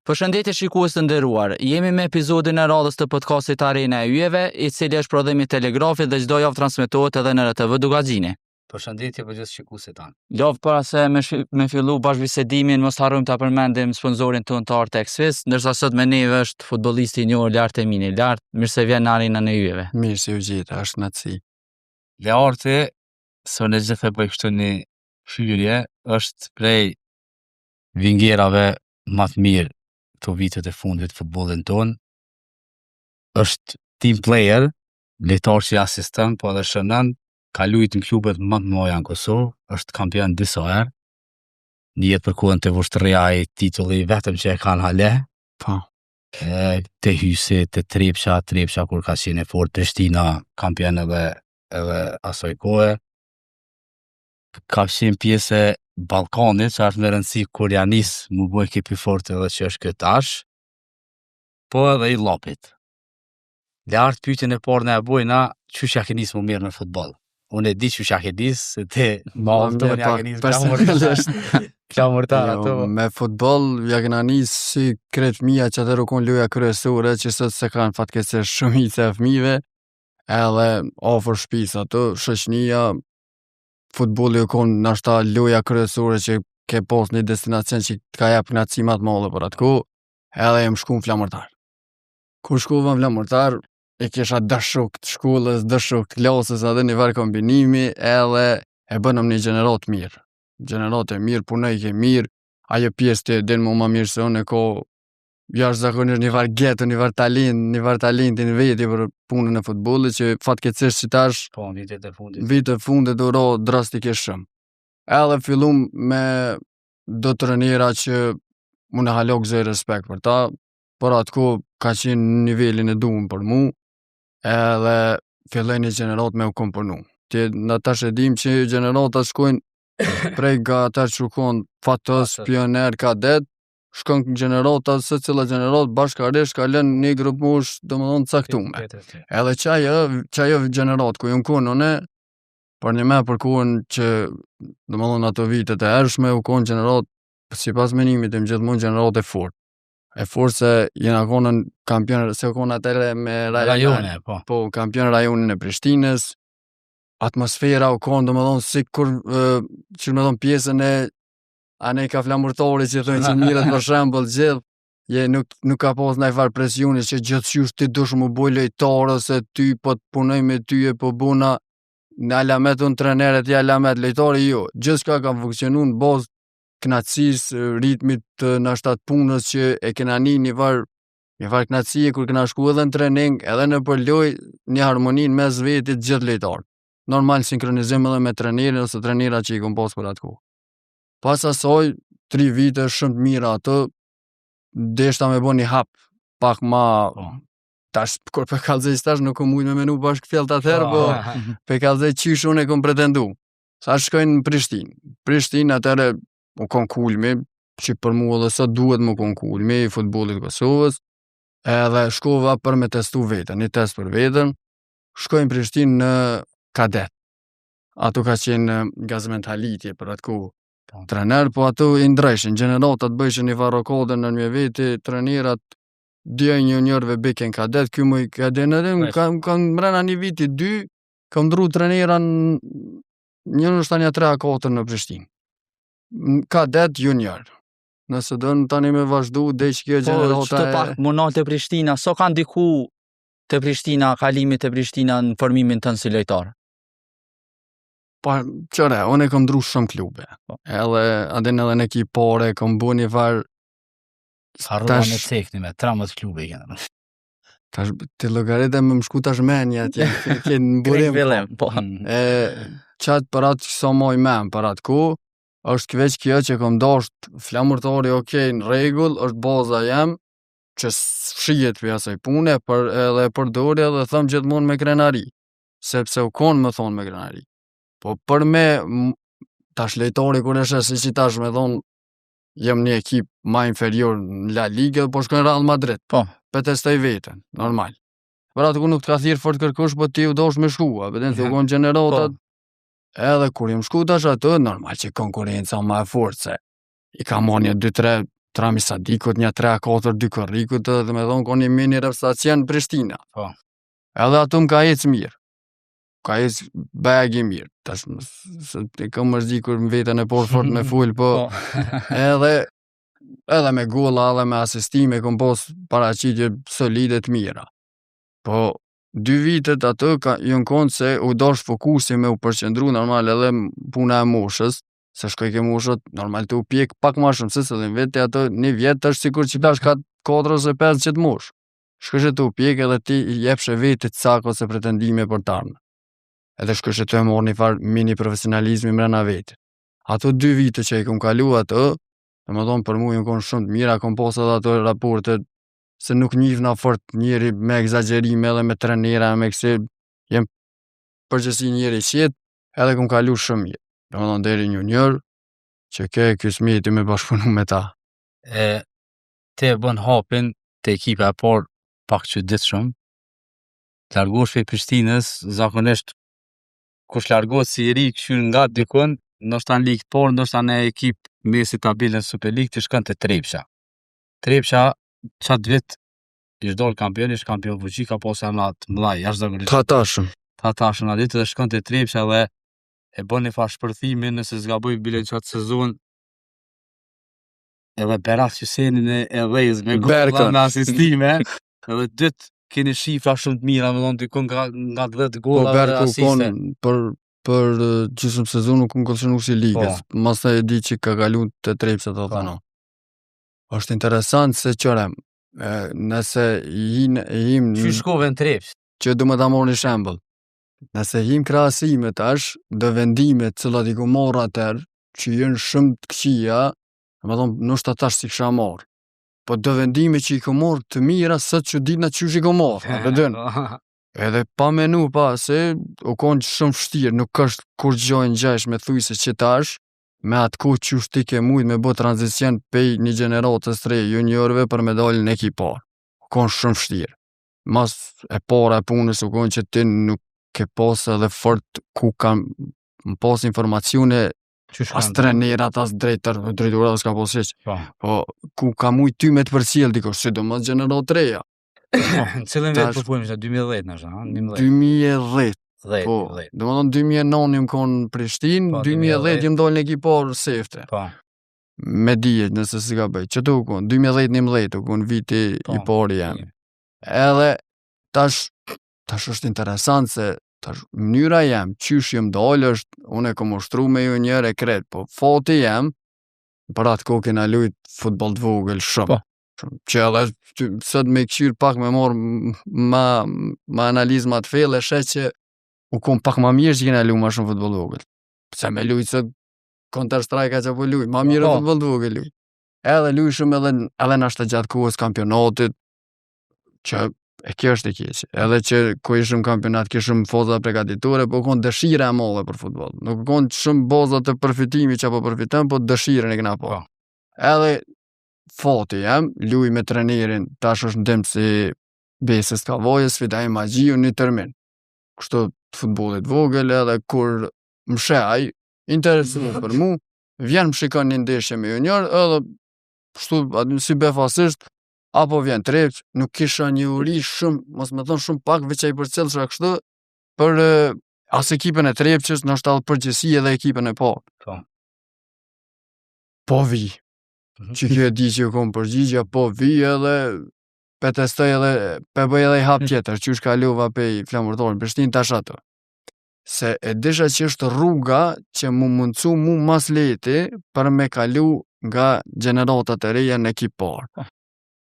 Përshëndetje shikues të nderuar, jemi me episodin e radhës të podcastit Arena e Yjeve, i cili është prodhim i Telegrafit dhe çdo javë transmetohet edhe në RTV Dugaxhini. Përshëndetje për gjithë shikuesit tanë. Lavë para se me fillu bashkëbisedimin, mos harrojmë ta përmendim sponsorin tonë të Art Xfis, ndërsa sot me neve është futbollisti i njohur Lart Emini. Lart, mirë se vjen në Arenën e Yjeve. Mirë se u gjeta, është naci. Learti, së në gjithë e bëj kështu një hyrje, është prej vingjerave më të mirë të vitet e fundit futbollin ton. Është team player, lojtar që asistent, po edhe shënon, ka luajtur në klubet më të mëdha në Kosovë, është kampion disa herë. Njihet për kohën të Vushtria i titulli vetëm që e kanë hale. Po. Te Hysi, te Trepça kur ka qenë fort, Prishtina kampion edhe asoj kohë. Ka qenë pjesë e Ballkanit, që është me rëndësi kur ja nis mu bë ekipi fort edhe që është këtë tash, po edhe i Llapit. Lart pyetjen e parë na e bojna, çush ja ke nis më mirë në futboll. Unë e di çush ja ke nis, se ti Mallton ja ke nis klamurtar ato. Me futboll ja kena nis si kret fëmia që atëherë kon loja kryesore që sot se kanë fatkeqësisht shumica e fëmijëve, edhe afër shtëpisë ato shoqënia. Futbolli u kon nashta loja kryesore që ke pas një destinacion që ka jap kënaqësi më të madhe për atë kohë, edhe jam shku në Flamurtar. Kur shkova në Flamurtar, e kisha dashuk të shkollës, dashuk të klasës, edhe një varë kombinimi, edhe e bënëm një gjenerat mirë. Gjenerat e mirë, punoj ke mirë, ajo pjesë të den më mirë se unë e ko jashtëzakonisht një varë getë, një varë talentin veti për punën e futbollit që fatkeqësisht që tash po vitet e fundit u ro drastikisht shumë. Edhe fillum me do trajnera që unë hala gëzoj respekt për ta, por atko ka qenë nivelin e duhur për mu, edhe filloj një gjenerat me u komponu. Në tash e dim që gjeneratat shkojnë prej nga ata që shkojnë fatos, pioner, kadet, shkon në gjenerata, se cila gjenerat bashkarisht ka lënë një grup mosh domethënë caktuar. Edhe çajo gjenerat ku jam konë unë, por një më për kohën që domethënë ato vitet e hershme u kon gjenerat sipas menimit tim gjithmonë gjenerat e fort. E fort se jena konën kampion, se u kon atëre me rajone, po kampion rajonin e Prishtinës. Atmosfera u kon domethënë sikur që më thon pjesën e anej ka Flamurtori që thonë që mirët për shembull gjithë, nuk ka pas ndaj farë presioni që gjithçysh ti dush mu boj lojtar ose ty po të punoj me ty e po buna në alamet unë treneret i alamet lojtari jo. Gjithçka ka funksionu në bazë kënaqësisë, ritmit të nashtat punës që e kena një farë kënaqësie kur kena shku edhe në trening, edhe në përloj një harmoninë mes vetit gjithë lojtar. Normal sinkronizim edhe me trenerin ose trenera që i kom pas për atë kohë. Pas asaj, 3 vite shumë të mira ato, deshta me bo një hap, pak ma, tash, kur për kallëzej tash nuk kom mujt me menu bashkë fjellë të atëherë, po për kallëzej qysh unë e kom pretendu. Sa shkojnë në Prishtinë. Prishtinë atëherë u kon kulmi, që për mu edhe sa duhet mu kon kulmi, i futbollit Kosovës, edhe shkova për me testu vetën, një test për vetën, shkojnë në Prishtinë në kadet. Ato ka qenë gazment halitje për atë kohë. Trener, po ato i ndrejshin, gjeneratat bëjshin një farokode në një veti, trenerat, djej juniorve beken kadet, kjo më i kadet në dem, kam mrena një viti 2, kam ndru trenera një nështë një 3-4 në Prishtinë. Kadet junior. Nëse dënë tani me vazhdu, dhe që kjo gjenerata Po, që të pak munat të Prishtina, so ka ndiku të Prishtina, kalimit të Prishtina në formimin tënë si lojtar? Pa, qëre, unë e kom ndru shumë klube. Edhe në ekipare, kom bu një farë... Harrova me cekni me 13 klube i kena. Tash, të logarete me më shku tash menja, që në burim. Po. Qatë për atë që sa moj men, për atë ku, është këveç kjo që kom dasht Flamurtori okej, në regull, është baza jem, që shijet për jasaj pune, edhe përdori edhe thëmë gjithmonë me krenari. sepse u konë më thonë me granari. Po për me, tash lejtori kur e shes si që tash me thonë, jem një ekip ma inferior në La Liga, po shkojnë Real Madrid. Po. Petestoj veten, normal. Për atë ku nuk të ka thirë fort kërkush, po ti u dosh me shkua, për të u konë gjenerotat. Edhe kur jem shku tash atë, normal që konkurenca ma e fort, se i ka marrë një 2-3 Trami Sadikut, një 3-4 dy Korrikut, dhe me thonë konë një mini repstacion Prishtina. Po. Edhe atë më ka ecë mirë. Ka ecë bagi mirë. Tash e kam mërzdi kur më vetën e por fort me full, po edhe me golla, edhe me asistime, kom pos paraqitje solide të mira. Po 2 vitet atë jën konë se u dosh fokusi me u përqendru normal edhe puna e moshës, se shkoj ke moshët, normal të u pjek pak ma shumë, se dhe vete ato një vjetë është sikur që tash ka 4 ose 5 qëtë moshë. Shkëshe të u pjek edhe ti jepshe vetit cako ose pretendime për tarnë. Edhe shkëshe të e morë një farë mini profesionalizmi mrena vetit. Ato 2 vite që i kom kalu atë, dhe më thonë për mu jën konë shumë të mira, kom posë edhe ato raportet, se nuk njifna fort njeri me egzagerime edhe me trenera, me këse, jem përgjësi njeri qetë, edhe kom kalu shumë mirë. Dhe më thonë deri junior, që ke kësmeti me bashkëpunu me ta. Te bën hapin te ekipa e parë pak që ditë shumë, të largosh për Prishtinës, zakonisht kush largohet si i ri këshyr nga dikun, ndoshta në ligë të parë, ndoshta në ekip mesi tabelën Super League, të shkon te Trepsha. Trepsha çat vit ish dal kampion, ish kampion fuqi, ka pasur emra të mëdha, jashtëzakonisht. Ta tashëm në ditë dhe shkon te Trepsha dhe e bën një farë shpërthimi nëse zgaboj bile qatë sezon, edhe Berat Hysenin e dhejz me golla me asistime, edhe dytë keni shifra shumë të mira, me thonë dikun nga 10 golla dhe asiste. Për gjysmë sezon nuk më këllëshënu si ligës, mas e di që ka kalu të Trepsha të thano. Është interesant se qërem, nëse jim... Që shkove në Trepsha? Që du me ta morë një shembol. Nëse jim krahasime tash, dhe vendimet cilat i ku morë atër, që jënë shumë të këqia, me thonë, nështë tash si kësha morë. Po dhe vendimet që i ku morë të mira, sët që ditna që i ku morë. Edhe pa menu pa, se u konë shumë fështirë, nuk është kur gjojnë gjesh me thuj se që tash, me atë ku që ti ke mujt me bo tranzicion pej një generatës të re juniorve për me dalin e ekipar. U konë shumë fështirë. Mas e para e punës u konë që ti nuk ke pas edhe fort ku kam pas informacione as trenerat, as drejtura s'ka pas heq. Po ku ka mujt ty me të përcjell dikush, sidomos gjenerat të reja. Në cilën vetë përpojmë që 2010 në shë? 2010. Po, dhe më thonë 2009 jem konë në Prishtinë, 2010 jem dojnë në ekipar sefte. Me dijet nëse si ka bëjt. Që të u konë? 2010-2011 u konë viti i pari jam. Edhe tash është interesant se mënyra jem, qysh jem dalë është, unë e kom ushtru me ju njëre kret, po fati jem, për atë kohë kena lujt futbol të vogël shumë. Që edhe sot me këqyr pak me morë ma analizma të fele, shet që u kom pak ma mirë që kena lujt ma shumë futbol të vogël. Se me lujt sot Counter Strike që po lujt, ma mirë futbol të vogël lujt. Edhe lujt shumë edhe nashtë të gjatë kohës kampionatit, që e kjo është e keqe. Edhe që ku ishëm kampionat, kishëm foza pregaditore, po konë dëshira e molle për futbol. Nuk konë shumë boza të përfitimi që po përfitëm, po dëshirën e këna po. Edhe fati jem, luj me trenerin, tash është ndim si Besës Kavojës, Fidaj Magjiju një tërmin. Kështu të futbolit vogël, edhe kur më shaj, interesu për mu, vjen më shikon një ndeshje me junior, edhe kështu si befasisht, apo vjen Trepsha, nuk kisha një uri shumë, mos me thonë shumë pak, veç e i përcjellë shra kështu, për as ekipën e Trepqës, në është alë përgjësi edhe ekipën e parë. Po vi, që kjo e di që ju kom përgjigja, po vi edhe, pe testoj edhe, pe bëj edhe i hap tjetër, që është kaluva pe i flamurtorin, Prishtinë tash ato. Se e disha që është rruga që mu mundcu mu mas leti për me kalu nga generatat e reja në ekipë parë.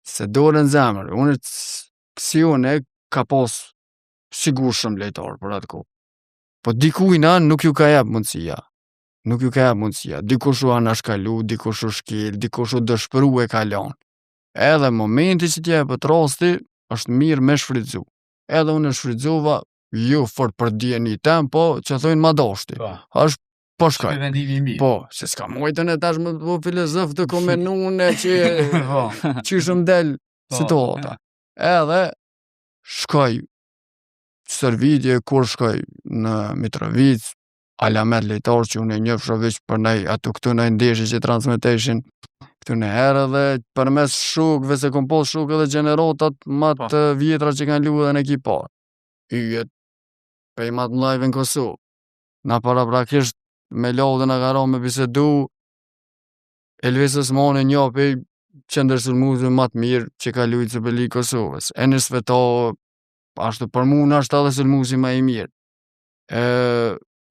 Se dore në zemër, unë si unë ka pos sigur shumë lejtarë për atë kohë. Po dikujna nuk ju ka jep mundësia. Nuk ju ka jep mundësia. Dikush u anashkalu, dikush u shkel, dikush u dëshpëru e kalon. Edhe momenti që t'jepët rasti, është mirë me shfridzu. Edhe unë shfridzova ju fort për djeni tem, po që thojnë ma doshti. Është po shkoj. vendimi mirë. Po, se s'ka mojtën e tash më të po filozof të komenune që qyshëm del situata. Edhe shkoj Stërvitje, kur shkoj në Mitrovic, Alamet Lejtor që unë e njëfsha veç për nej ato këtu në ndeshje që transmiteshin këtu në herë dhe përmes shukëve se kom pos shukë edhe gjenerotat ma të vjetra që kanë luë dhe në ekipar. Yjet pej ma të mlajve në Kosovë. Na paraprakisht me lau dhe në gara me bisedu Elvis Osmani një pej qëndërsulmuesve ma të mirë që ka lujtë Superligë Kosovës. Enis Veto ashtu për mu në është edhe sulmuesi ma i mirë.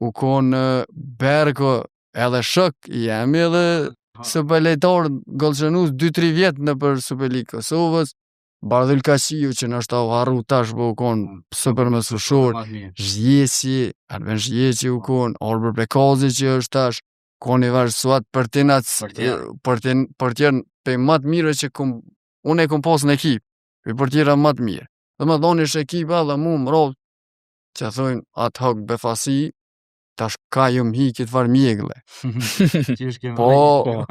U konë Berko edhe shok jemi edhe superlejtar gollshënues 2-3 vjetë në për Superligë Kosovës. Bardhyl Kaqiu që në është u harru tash po u konë super mësushor. Zhjeci, Arben Zhjeci u konë, Orbër Prekazi që është tash, konë i vazh suat për tjerë pe matë mire që unë e kom pas në ekip, për tjera matë mire. Dhe më dhoni është ekipa dhe mu më rovë që thojnë ad hoc befasi, tash ka ju më hikit var mjegle. Po,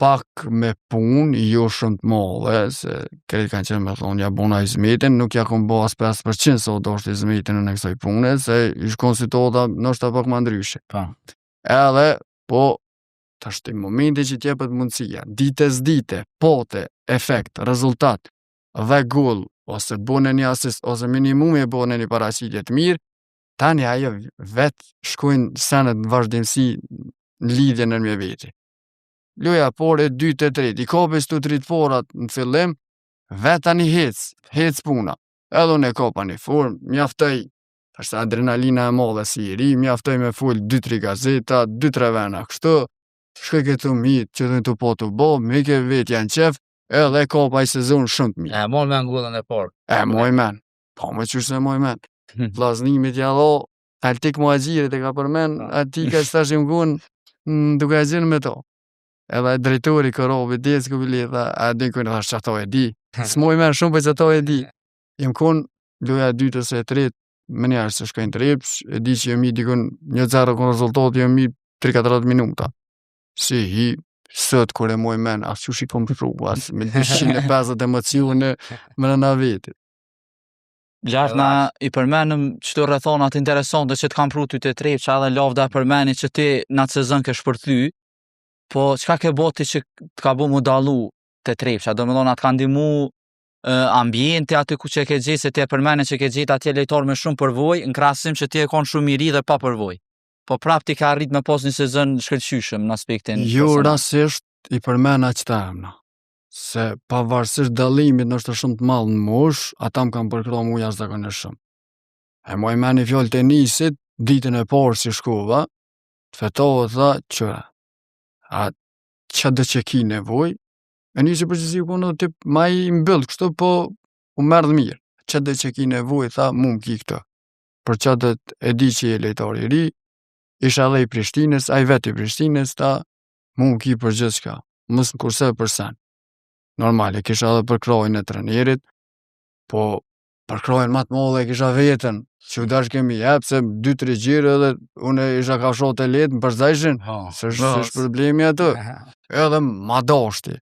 pak me pun, jo shumë të madhe, se kretë kanë qenë me thonë, ja bona Izmetin, nuk ja kom bo as 5% sa do është Izmetin në kësaj pune, se ish konstituota nështë pak më ndryshe. Edhe, po, tash të momenti që t'jepet mundësia, dite, pote, efekt, rezultat, dhe gol, ose bune një asist, ose minimumi bune një paraqitje të mirë, tani ajo vetë shkojnë senet në vazhdimësi në lidhje në me veti. Luja por e 2-3, i kopis të 3 forat në fillim, vetë tani hec puna. Edhe unë e kopa një form, mjaftoj, është adrenalina e madhe si i ri, mjaftoj me full 2-3 gazeta, 2-3 vena kështu, shkoj këtu mitë që të po të bo, me ke vetë janë qef, edhe kopa i sezon shumë të mirë. E moj me ngullën e parë. Moj men. Po me qështë e moj men. Vllaznimit ja dho, Altik Muhaxhirit e ka përmen, ati ka stash i mgun duke e gjenë me to. Edhe drejtori kërovi, desku bili, dhe a di kënë dhe që ato e di. S'moj men shumë për që ato e di. Jem kun, luja 2 ose 3, më njerë se shkojnë të repsh, e di që jemi dikun 1-0 kënë rezultat, jemi 3-4 minuta. Si hi, sot kur e moj men, as që shikom të rrugë, as me 250 emocione më në vetit. Gjatë na i përmenëm qëto rrethonat interesante që të kam pru ty të trepë, që edhe lavda përmeni që ti në atë sezon ke shpërthy, po qka ke boti që të ka bu mu dalu të trepë, që do me thonë atë ka ndimu ambienti aty ku që ke gjithë, se ti e përmeni që ke gjithë atje lejtar me shumë përvoj, në krasim që ti e konë shumë i ri dhe pa përvoj. Po prap ti ka arrit me pos një sezon shkëlqyshëm në aspektin. Jo, rasisht i përmena që ta emna. Se pavarësisht dallimit nështë shumë të madh në mosh, ata më kanë përkra mu jashtëzakonisht shumë. E moj meni fjallë tenisit, ditën e parë si shkova, të fetohet tha qëra. A që dhe që ki nevoj, e një që përgjësi u konë tip ma i mbyllë kështu, po u merë dhe mirë. Që dhe që ki nevoj, tha mu më ki këtë. Për që dhe e di që je lejtar i ri, isha dhe i Prishtines, a i vetë i Prishtines, ta mu më ki për gjithë shka, mësë në kurse për sen. Normal, e kisha edhe përkrojnë e trenerit, po përkrojnë matë modhe e kisha vetën, që u dash kemi jepë, se 2-3 gjirë edhe unë isha ka shot e letë më përzajshin, se është problemi atë. Edhe ma dashti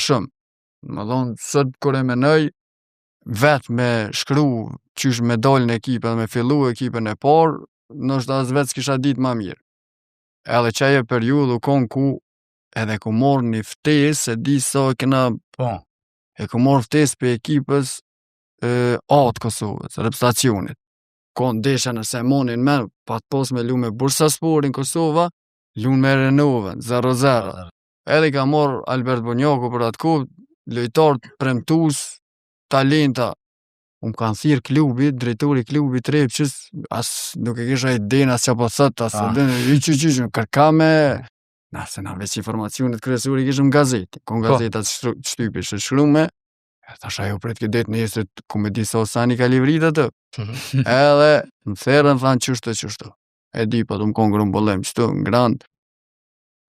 shumë. Më thonë, sot kër e menoj, vetë me shkru, qysh me dollë në ekipë edhe me fillu ekipën e parë, nështë as vetë s'kisha ditë ma mirë. Edhe që aje periudhë u konë ku edhe ku morë një ftesë, e di sa e ku morë ftesë për ekipës atë Kosovës, reprezentacionit. Konë desha në Semonin me, pa të pos me lu me Bursasporin Kosova, lu me Renovën, 0-0. Edhe ka morë Albert Bonjako për atë kohë, lojtar premtus, talenta. Unë kanë thirë klubi, drejtori klubi Trepqës, as nuk e kisha idejnë as që po thët, as i kërka me... Nëse na veç informacionet kryesore kishëm gazeti. Kon gazetat shtypi që shkrume, tash ajo pret këtë det në jesët ku me di sa Osani ka livrit atë. Edhe në therën thanë qështu. E di pa të më konë grumbullem qështu, në grand,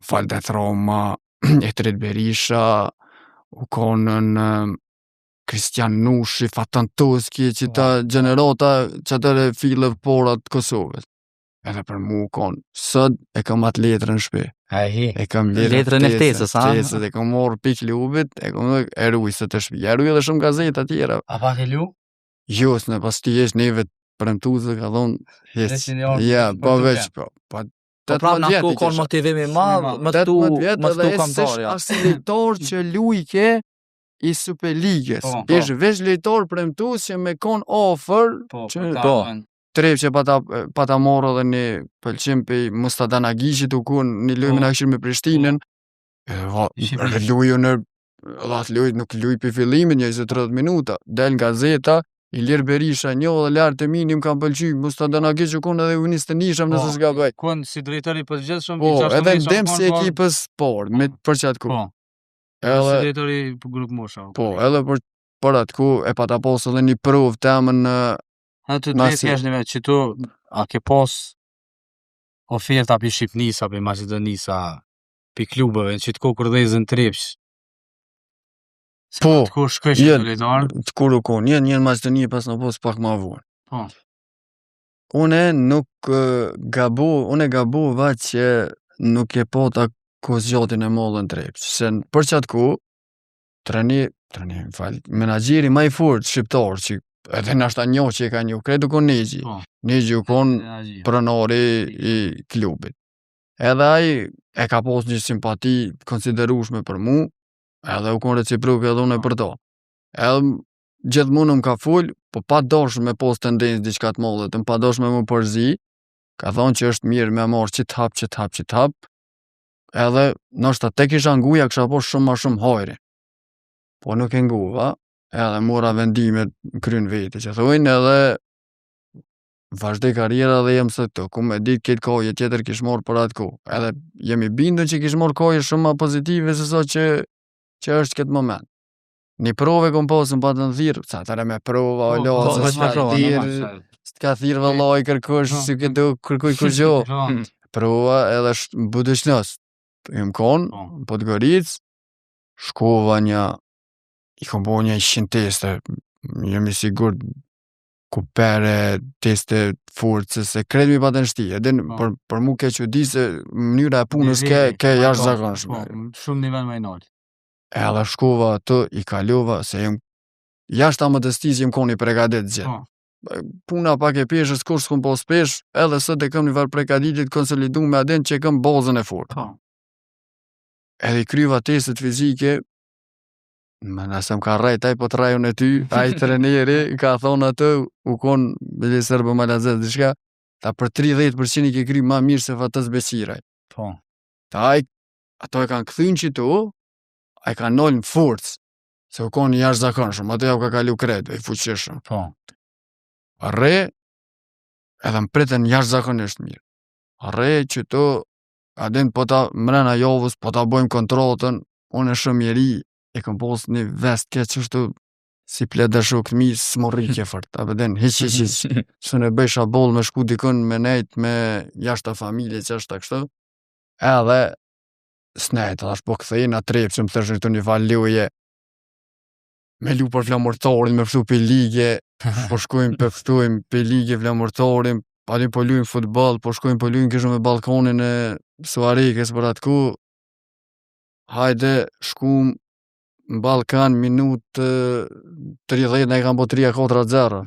Faldet Roma, Etrit Berisha, u konë në Kristian Nushi, Fatan Toski, që ta gjenerata që atëre file porat Kosovës. Edhe për mu konë, sot e kam atë letrën në shpe. E kam Letrën e ftesës, a? Ftesës, e kam morë pikë klubit, e kam dhe eruj së të shpi. Eruj edhe shumë gazeta tjera. A pa ke lu? Jo, s'ne pas ti jesh neve premtuese ka thonë, hes. Ja, po veç, po. Po prap na ku kon motivimi madh, më tu kamtarja. As lejtor që lujke i Superligës. Ish veç lejtor premtues që me kon offer që Trep që pa ta morë edhe një pëlqim për Mustadan Agishit u kun një lujme në këshirë me Prishtinën. Luju në atë luj nuk luj për fillimin, një 20-30 minuta. Del gazeta, Ilir Berisha një dhe lartë të minim kam pëlqy, Mustadan Agish u kun edhe u nisë të nisham nëse s'ka bëj. Kun si drejtori përgjithshëm po, edhe ndem si ekipës sport, me për që atë ku. Si drejtori për grup mosha. Po, edhe për atë ku e pa ta posë edhe një provë temën në A të drejtë kesh një vetë që tu, a ke pos oferta për Shqipnisa, për Macedonisa, për klubëve, që të ko kërdhezën trepsh? Po, të ko shkresh të lejtarë? Të kur u kon, një në Macedoni pas në pos pak ma vuan. Po. Une nuk gabova që nuk e po ta kozgjotin e mollën trepsh. Se për qatë ku, menagjeri ma i furt shqiptar që edhe nashta njoh që e ka njoh, kredu kon Negji. Negji u kon pronari i klubit. Edhe ai e ka pos një simpati konsiderushme për mu, edhe u kon reciprok edhe unë për to. Edhe gjithmonë më ka full, po pa dosh me pos tendencë diçka të mollet, pa dosh me më përzi, ka thonë që është mirë me marrë qit hap, edhe nashta tek isha nguja kësha pos shumë ma shumë hajri. Po nuk e nguva, edhe mora vendimet kryn vete që thujnë edhe vazhdoj karriera dhe jem së të ku me ditë këtë kohë tjetër kish morë për atë kohë edhe jemi bindën që kish morë kohë shumë ma pozitive se so që është këtë moment një prove kom posën pa të në thirë sa tëre me prova o lo s'ka thirë vëlloj kërkush si këtë kërkuj kërgjo prova edhe budëshnës jem konë Podgoric shkova një I kom bo një 100 teste, jemi sigur kupere, teste forcës, se kredi mi pa të nështi, edhe për mu ke që di se mënyra e punës ke jashtë zakonshme. Shumë nivel më i nalt. Edhe shkova atë, I kalova, se jem jashtë ta më të stisë jem koni pregadit gjithë. Puna pak e peshës, kur s'kom pos pesh, edhe sët e kam një varë prekaditit konsolidu me adin që e kam bazën e fort. Edhe I kryva testet fizike, më nëse më ka rajt, aj po të rajon e ty, aj treneri, ka thonë atë, u konë, bëllë sërbë më lazet, dishka, ta për 30% I ke kry ma mirë se fatës besiraj. Po. Ta aj, ato e kanë këthyn që tu, aj kanë nollë në forcë, se u konë jashtë zakonshëm, ato ja u ka kalu kredu, I fuqishëm. Po. Arre, edhe më pritën jashtë zakonisht mirë. Arre, që tu, adin po ta mrena javës, po ta bojmë kontrotën, unë e shumë mjeri, e kom pos një vest ke qështu si pleda shok të mi s'morrike fort, abeden, hiq, së në bëjsha bol me shku dikën me nejt me jashta familje që është ta kështu, edhe s'nejt, edhe po këthejnë a trep që më thëshë këtu një valuje, me lu për flamurtorin, me fështu për ligje, po shkojmë për ligje flamurtorin, padim po lujmë futbol, po shkojmë po lujmë kështu me balkonin e Suarikës për atë ku, hajde shkum në Balkan minutë 30 ne kanë bo 3-4-0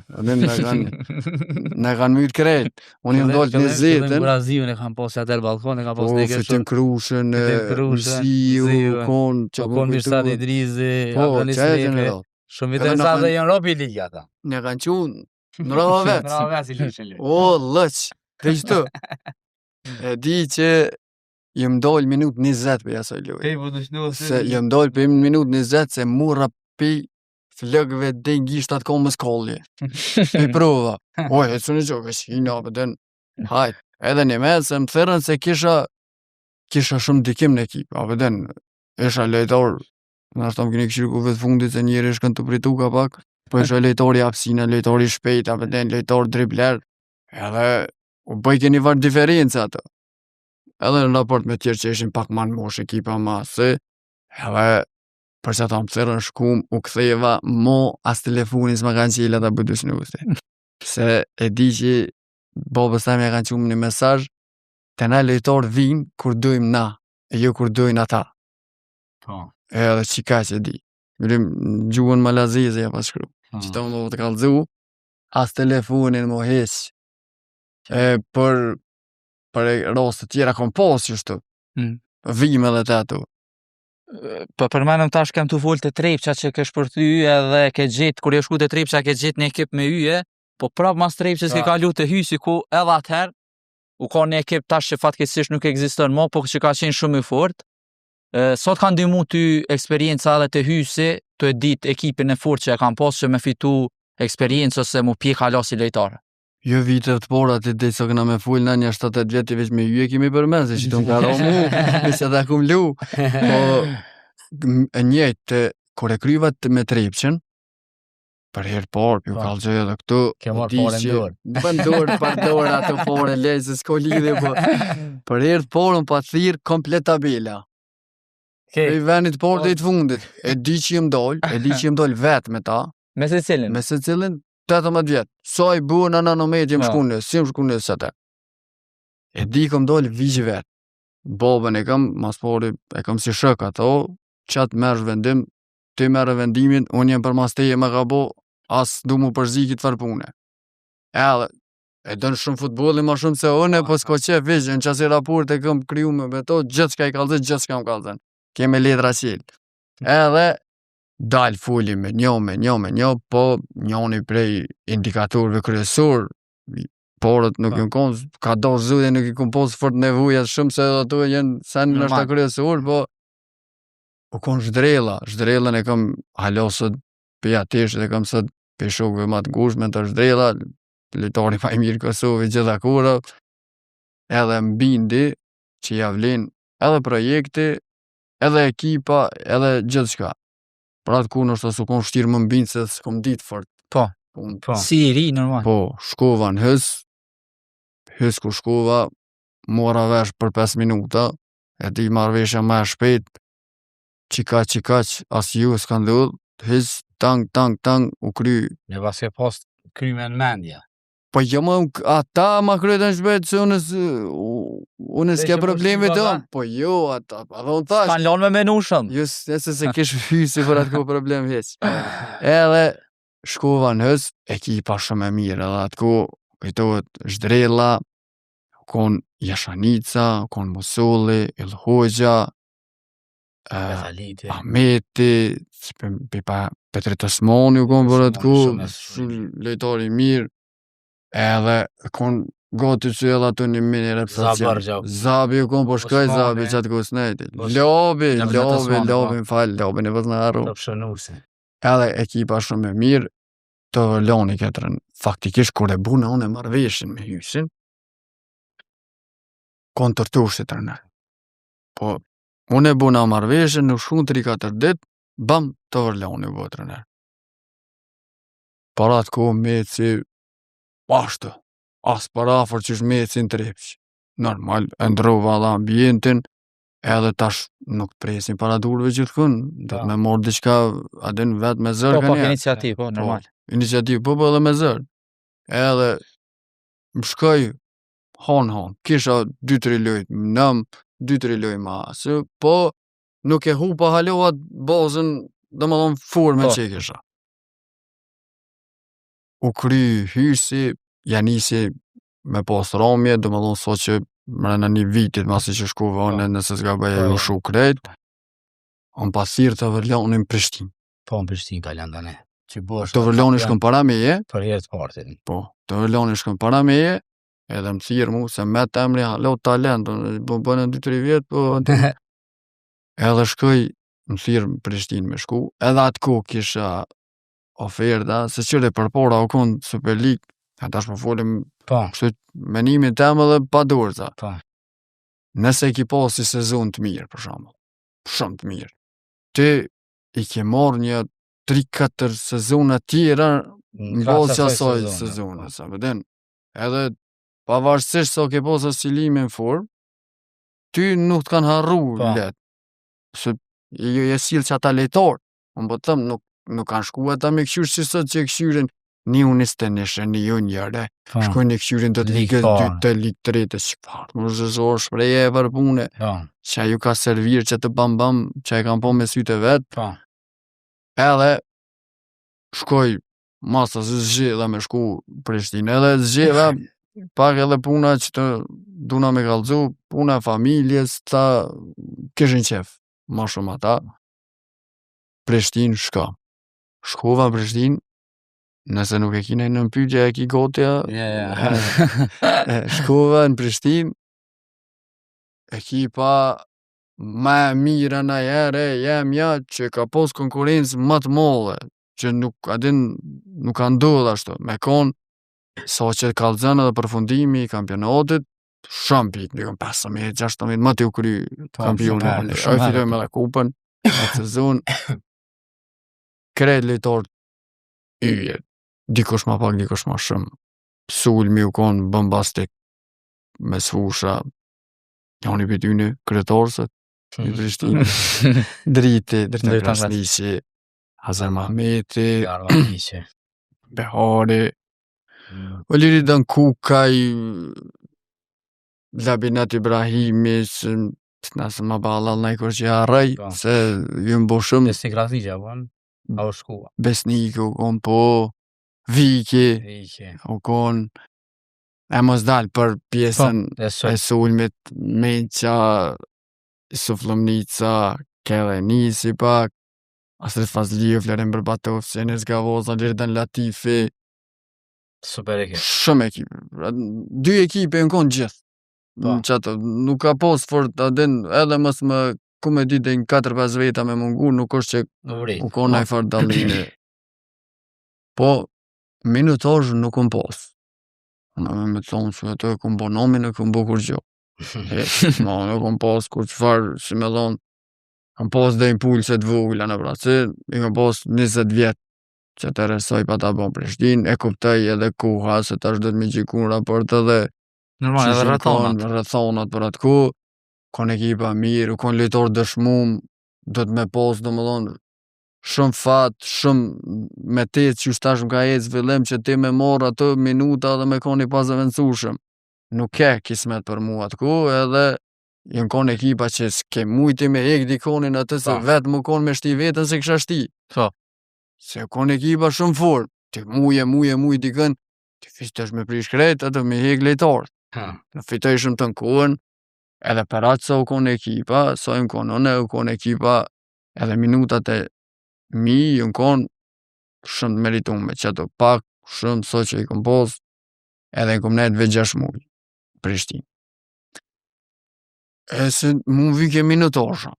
ne kanë mytë krejt unë jam dollë 20 në Brazilën e kanë posë atër balkon e kanë posë po fitim Krushën Mësiu kon Mirsad Idrizi shumë vitën sa dhe janë ropi ligë ata ne kanë qunë në Rava o lëq kështu e di që jem dollë minut 20 për jasoj lujë. Se jem dollë për minut 20 se mura për flëgve dhe gjishtat komës kolje. Për prova. Oj, e që në gjokë, i në pëtën. Hajt, edhe një me se më thërën se kisha shumë dikim në ekip. A pëtën, isha lejtor, në ashtë të më këni këshirë ku vetë fundit se njëri shkën të pritu ka pak. Po isha lejtori apsina, lejtori shpejt, a pëtën, lejtor dribler. Edhe, u bëjke një varë diferencë ato. Edhe në raport me tjerë që ishin pak ma në mosh ekipa ma se edhe për që ata më thërën shkum, u ktheva, as telefonin s'ma kanë qela ta bëj 2 snusi. Se e di që babës ta më kanë qumë një mesazh, të na lojtar vinë kur dojmë na, e jo kur dojnë ata. Po. Edhe qika që di. Grim gjuhën malazeze ja pas shkru. Që ta më të kallëzu, as telefonin më heq. Për raste tjera kom pas qështu. Vime edhe të ato. Po përmenëm tash kem tu fol të Trepça që ke shpërthy edhe ke gjetë, kur je shku te Trepça ke gjetë një ekip me yje, po prap mas Trepçës ke kalu te Hysi ku edhe atëherë u ka një ekip tash që fatkeqësisht nuk ekziston më, po që ka qenë shumë i fortë. Sot ka ndihmu ty eksperienca edhe te Hysi, të e ditë ekipin e fortë që e kam pas që me fitu eksperiencë ose mu pje kala si lojtarë. Jo vitet të pora të dhe sa këna me full në një 7-8 vjetë veç me yje kemi përmen, se që të më karo mu, nëse ta kum lu. Po, e njëjtë, kur e kryvat me Trepçën, për herë parë, ju kallëgjoj edhe këtu. Ke marrë parë në dorë. Për dorë ato parë lej, se s'ko lidhe, po. Për herë parë më pa thirë komplet tabela. E i venit parë dhe i të fundit. E di që jem doll vetë me ta. Me se cilin? Me se cilin 18 vjetë. Sa i bu në nanomet jem shkune, si më shkune së të. E di kom doll vijë vetë. Babën e kam, mas pari, e kam si shëk ato, qatë mersh vendim, ti merë vendimin, unë jem për mas teje me ka bo, as du mu përzikit farpune. Edhe, e dënë shumë futbolin ma shumë se unë, po s'ko qef vishë, në qasi raport e kam kryu me to, gjithë s'ka i kalzën, gjithë s'ka më kalzën. Keme letra qilë. Edhe, dalë fuli me njo, po njoni prej indikatorve kryesor, porët nuk jën konë, ka dosh zudje nuk i kom posë fort nevojat shumë, se edhe ato jenë sen në shta kryesor, po u konë zhdrellën e kam halosët për atesh dhe kam sët për shokve ma të ngushme të zhdrella, lojtari ma i mirë Kosovë gjitha kura, edhe mbindi që javlin edhe projekti, edhe ekipa, edhe gjithë shka. Pra atë ku nështë su konë shtirë më mbinë se s'kom ditë fort. Po. Si i ri, normal. Po, shkova në hës ku shkova, mora vesh për 5 minuta, e di marrveshja ma shpejt, qikaq, as ju s'kan dhudh, hës, tang, u kry. Ne pas ke pas kryme në mendja. Po jo më, ata ma kryetën shpejt, se unë s'ke probleme të, po jo, ata, pa dhe unë thash. Kan lanë me menu shumë. Jo, se kish hysi për atë ku problem heq. Edhe, shkova në hës, ekipa shumë e mirë, edhe atë ku, kujtohet Zhdrella, kon Jashanica, kon Musolli, Ilhoxha, Ahmeti, Petri Tasmani u kon për atë ku, lojtari mirë, edhe kon gati që edhe ato një mini reputacion. Zabi u kon po shkaj, Zabi që atë ku s'nejti. Lobi më falë, Lobi në vëzë në arru. Edhe ekipa shumë e mirë, të loni këtërën. Faktikisht, kur e buna unë e marrveshin me Hysin, kon tërtush të tërnë. Po, unë e buna marrveshin, nuk shkun 3-4 dit, bam, të vërloni bu tërnë. Parat ku meci, ashtë, as parafor që shmeci në Trepç. Normal, e ndrova dhe ambientin, edhe tash nuk presin para durve gjithkun, dhe me morë diqka adin vetë me zërë. Po, iniciativ, po, normal. Iniciativ, po, edhe me zërë. Edhe, më shkoj, han, kisha 2-3 lojt, nëm 2-3 lojt ma, se po, nuk e hu pa halohat bazën, dhe më thonë forme që i kisha. U kry Hysi, janisi me pas ramje, dhe më thonë so që mrena një vitit, masi që shkova unë, nëse s'ga bëja ju shu krejt, unë pasirë të vërlonin Prishtinë. Po, në Prishtinë ka lënda ne. Të vërlonin shkën para meje, për herë të partin. Po, të vërlonin shkën para meje, edhe më thirë mu, se me të emri halo talent, bënë 2-3 vjetë, po, edhe shkoj, më thirë Prishtinë me shku, edhe atë ku kisha oferta, se qëre për pora u konë Super League, ata shpo folim menimin të emë dhe pa dorëza. Nëse ki pasi sezon të mirë, për shumë, shumë të mirë, ti i ke marrë një 3-4 sezona tjera në bazë që asaj sezona, sa vëden. Edhe pavarësisht sa ke pas oscilimin në formë, ty nuk të kanë harru letë. Se je sill që ata lejtor. Unë po them, nuk kanë shku ata me këshyrë si sot që këshyrin një U21, një junior, shkojnë e këshyrin të ligës po. 2 të ligë 3 të shqiptar. Më zëzor shpreje e për pune. Po. Që ju ka servir që të bam, që e kanë po me sytë e vetë. Po. Edhe shkoj masa se zgjedha me shku Prishtinë. Edhe zgjedha pak edhe puna që të duna me kallëzu, puna familjes, ta kishin qef, ma shumë ata. Prishtinë shka. Shkova Prishtinë, nëse nuk e kine në pyetje e ki gotja, shkova në Prishtinë, ekipa ma e mira na jere, jemja që ka pos konkurencë më të molle, që nuk ka ndodhur ashtu, me kon sa që kallëzën edhe përfundimi i kampionatit, shumë pik, 15-16 më të u kry kampionat. Ai fitoi me la kupën atë sezon. Kret lejtor yje, dikush ma pak, dikush ma shumë. Sulmi u kon bombastik me sfusha. Jani Betyni, kryetarësët, i Prishtinë. Driti Krasniqi, Hazar Mahmeti, Behari, Oliri Dan Kukaj, Labinat Ibrahimi, nëse ma balal në i kur që harrej, se ju më bo shumë. Besnik Krasniqi, a u shkua. Besniku, kon po, Viki, u kon, e mos dal për pjesën e sulmit, Meqa, Suflomnica, Kelenisi pak, Astrid Fazliju, Florin Berbatov, Enes Gavoza, Lirdan Latifi. Super ekip. Shumë ekip. 2 ekipe në konë gjithë. Qato, nuk ka pos fort adin, edhe mos më ku me ditë në 4-5 veta me mungu, nuk është që u konë e fort dalline. Po, minutajë nuk unë pos. Me të thonë që ato e këmë bo nomin e këmë bo kur gjo. Nuk unë pos kur qëfar, si me thonë, kam pos dhe impulset vogla në Braci, i kam pos 20 vjetë që të resoj pa ta bon Prishtinë, e kuptoj edhe kuha, se tash do të me gjikun raport edhe normal, edhe rrethonat për atë ku, kon ekipa mirë, kon lojtor dëshmum, do të me pos, do më thonë, shumë fat, shumë me tetë që shtash më ka ecë fillim që ti me morë ato minuta dhe me koni pas avencushëm. Nuk ke kismet për mu atë ku, edhe jën kon ekipa që s'ke mujti me hek dikonin atë se vetë më kon me shti vetën se kësha shti. Se kon ekipa shumë fort, ti muje dikën, ti fitesh me prish krejt, atë me hek lejtarët. Në fitoj shumë të në kohën, edhe për atë sa u kon ekipa, sa im konone, u kon ekipa, edhe minutat e mi, ju kon shumë të meritume, që ato pak, shumë, so që i kom pos, edhe i kom nejtë veç 6 muj, Prishtinë. E se mu vyke minutasha.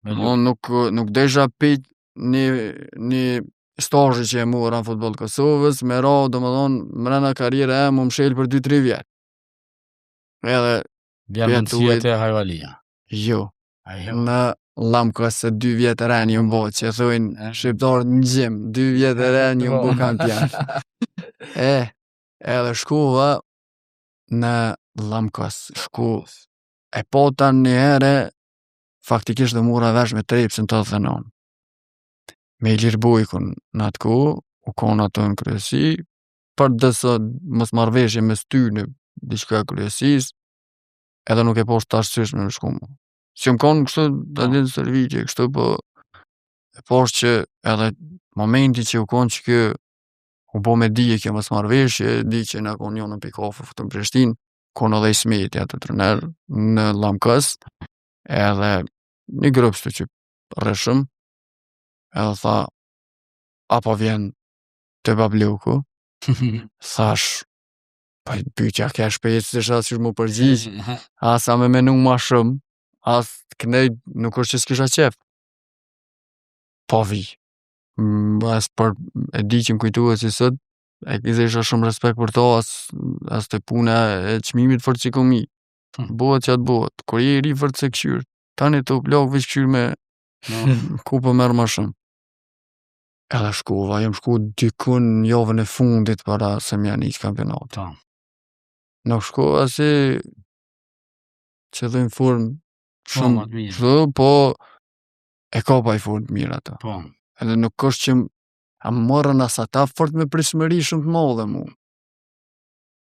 Nuk desha pit një stajë që e mora në futbol Kosovës, me ra, do më thonë, mrena karriere e mu më shelë për 2-3 vjetë. Edhe bjerë mundësia të Hajvalia. Jo. Në Lamkos se 2 vjetë e reni më bo, që e thujnë shqiptarët në gjimë, 2 vjetë e reni më bo kampion. Edhe shkova në Lamkos, e pota një herë, faktikisht dhe mura vesh me trepsin të dhe non. Me Ilir Bujkun në atë ku, u konë ato në kryesi, për dësë mos marveshje me stynë diçka kryesis, edhe nuk e poshtë të ashtysh me në shkumu. Si më konë kështu të dinë servitje, kështu po e poshtë që edhe momenti që u konë që kjo u bo me dije kjo mos marveshje, di që në konë jonë në pikofë fëtë në Prishtinë, konë edhe i smeti atë të trener në Lamkos, edhe një grupë shtu që rëshëm, edhe tha, apo vjen të Babluku, thash, pa i pyqja ke shpejt se shas që mu përgjigj, asa me menu ma shumë, as kënej nuk është që s'kisha qef. Po vi. As për e di që më kujtuhet si sot, e kizë isha shumë respekt për to, as të puna e qmimit fërë që komi. Bohet që atë bohet. Kur je i ri fërë që këshyrë, tani të plak vëq këshyrë me ku për merë ma shumë. Edhe shkova, jem shku dykun në javën e fundit para se më janë iqë kampionat. Nuk shkova si që dhejnë formë shumë, po e ka pa i fort mirë ato. Po. Edhe nuk është që a morën as ata fort me prishmëri shumë të madhe mu.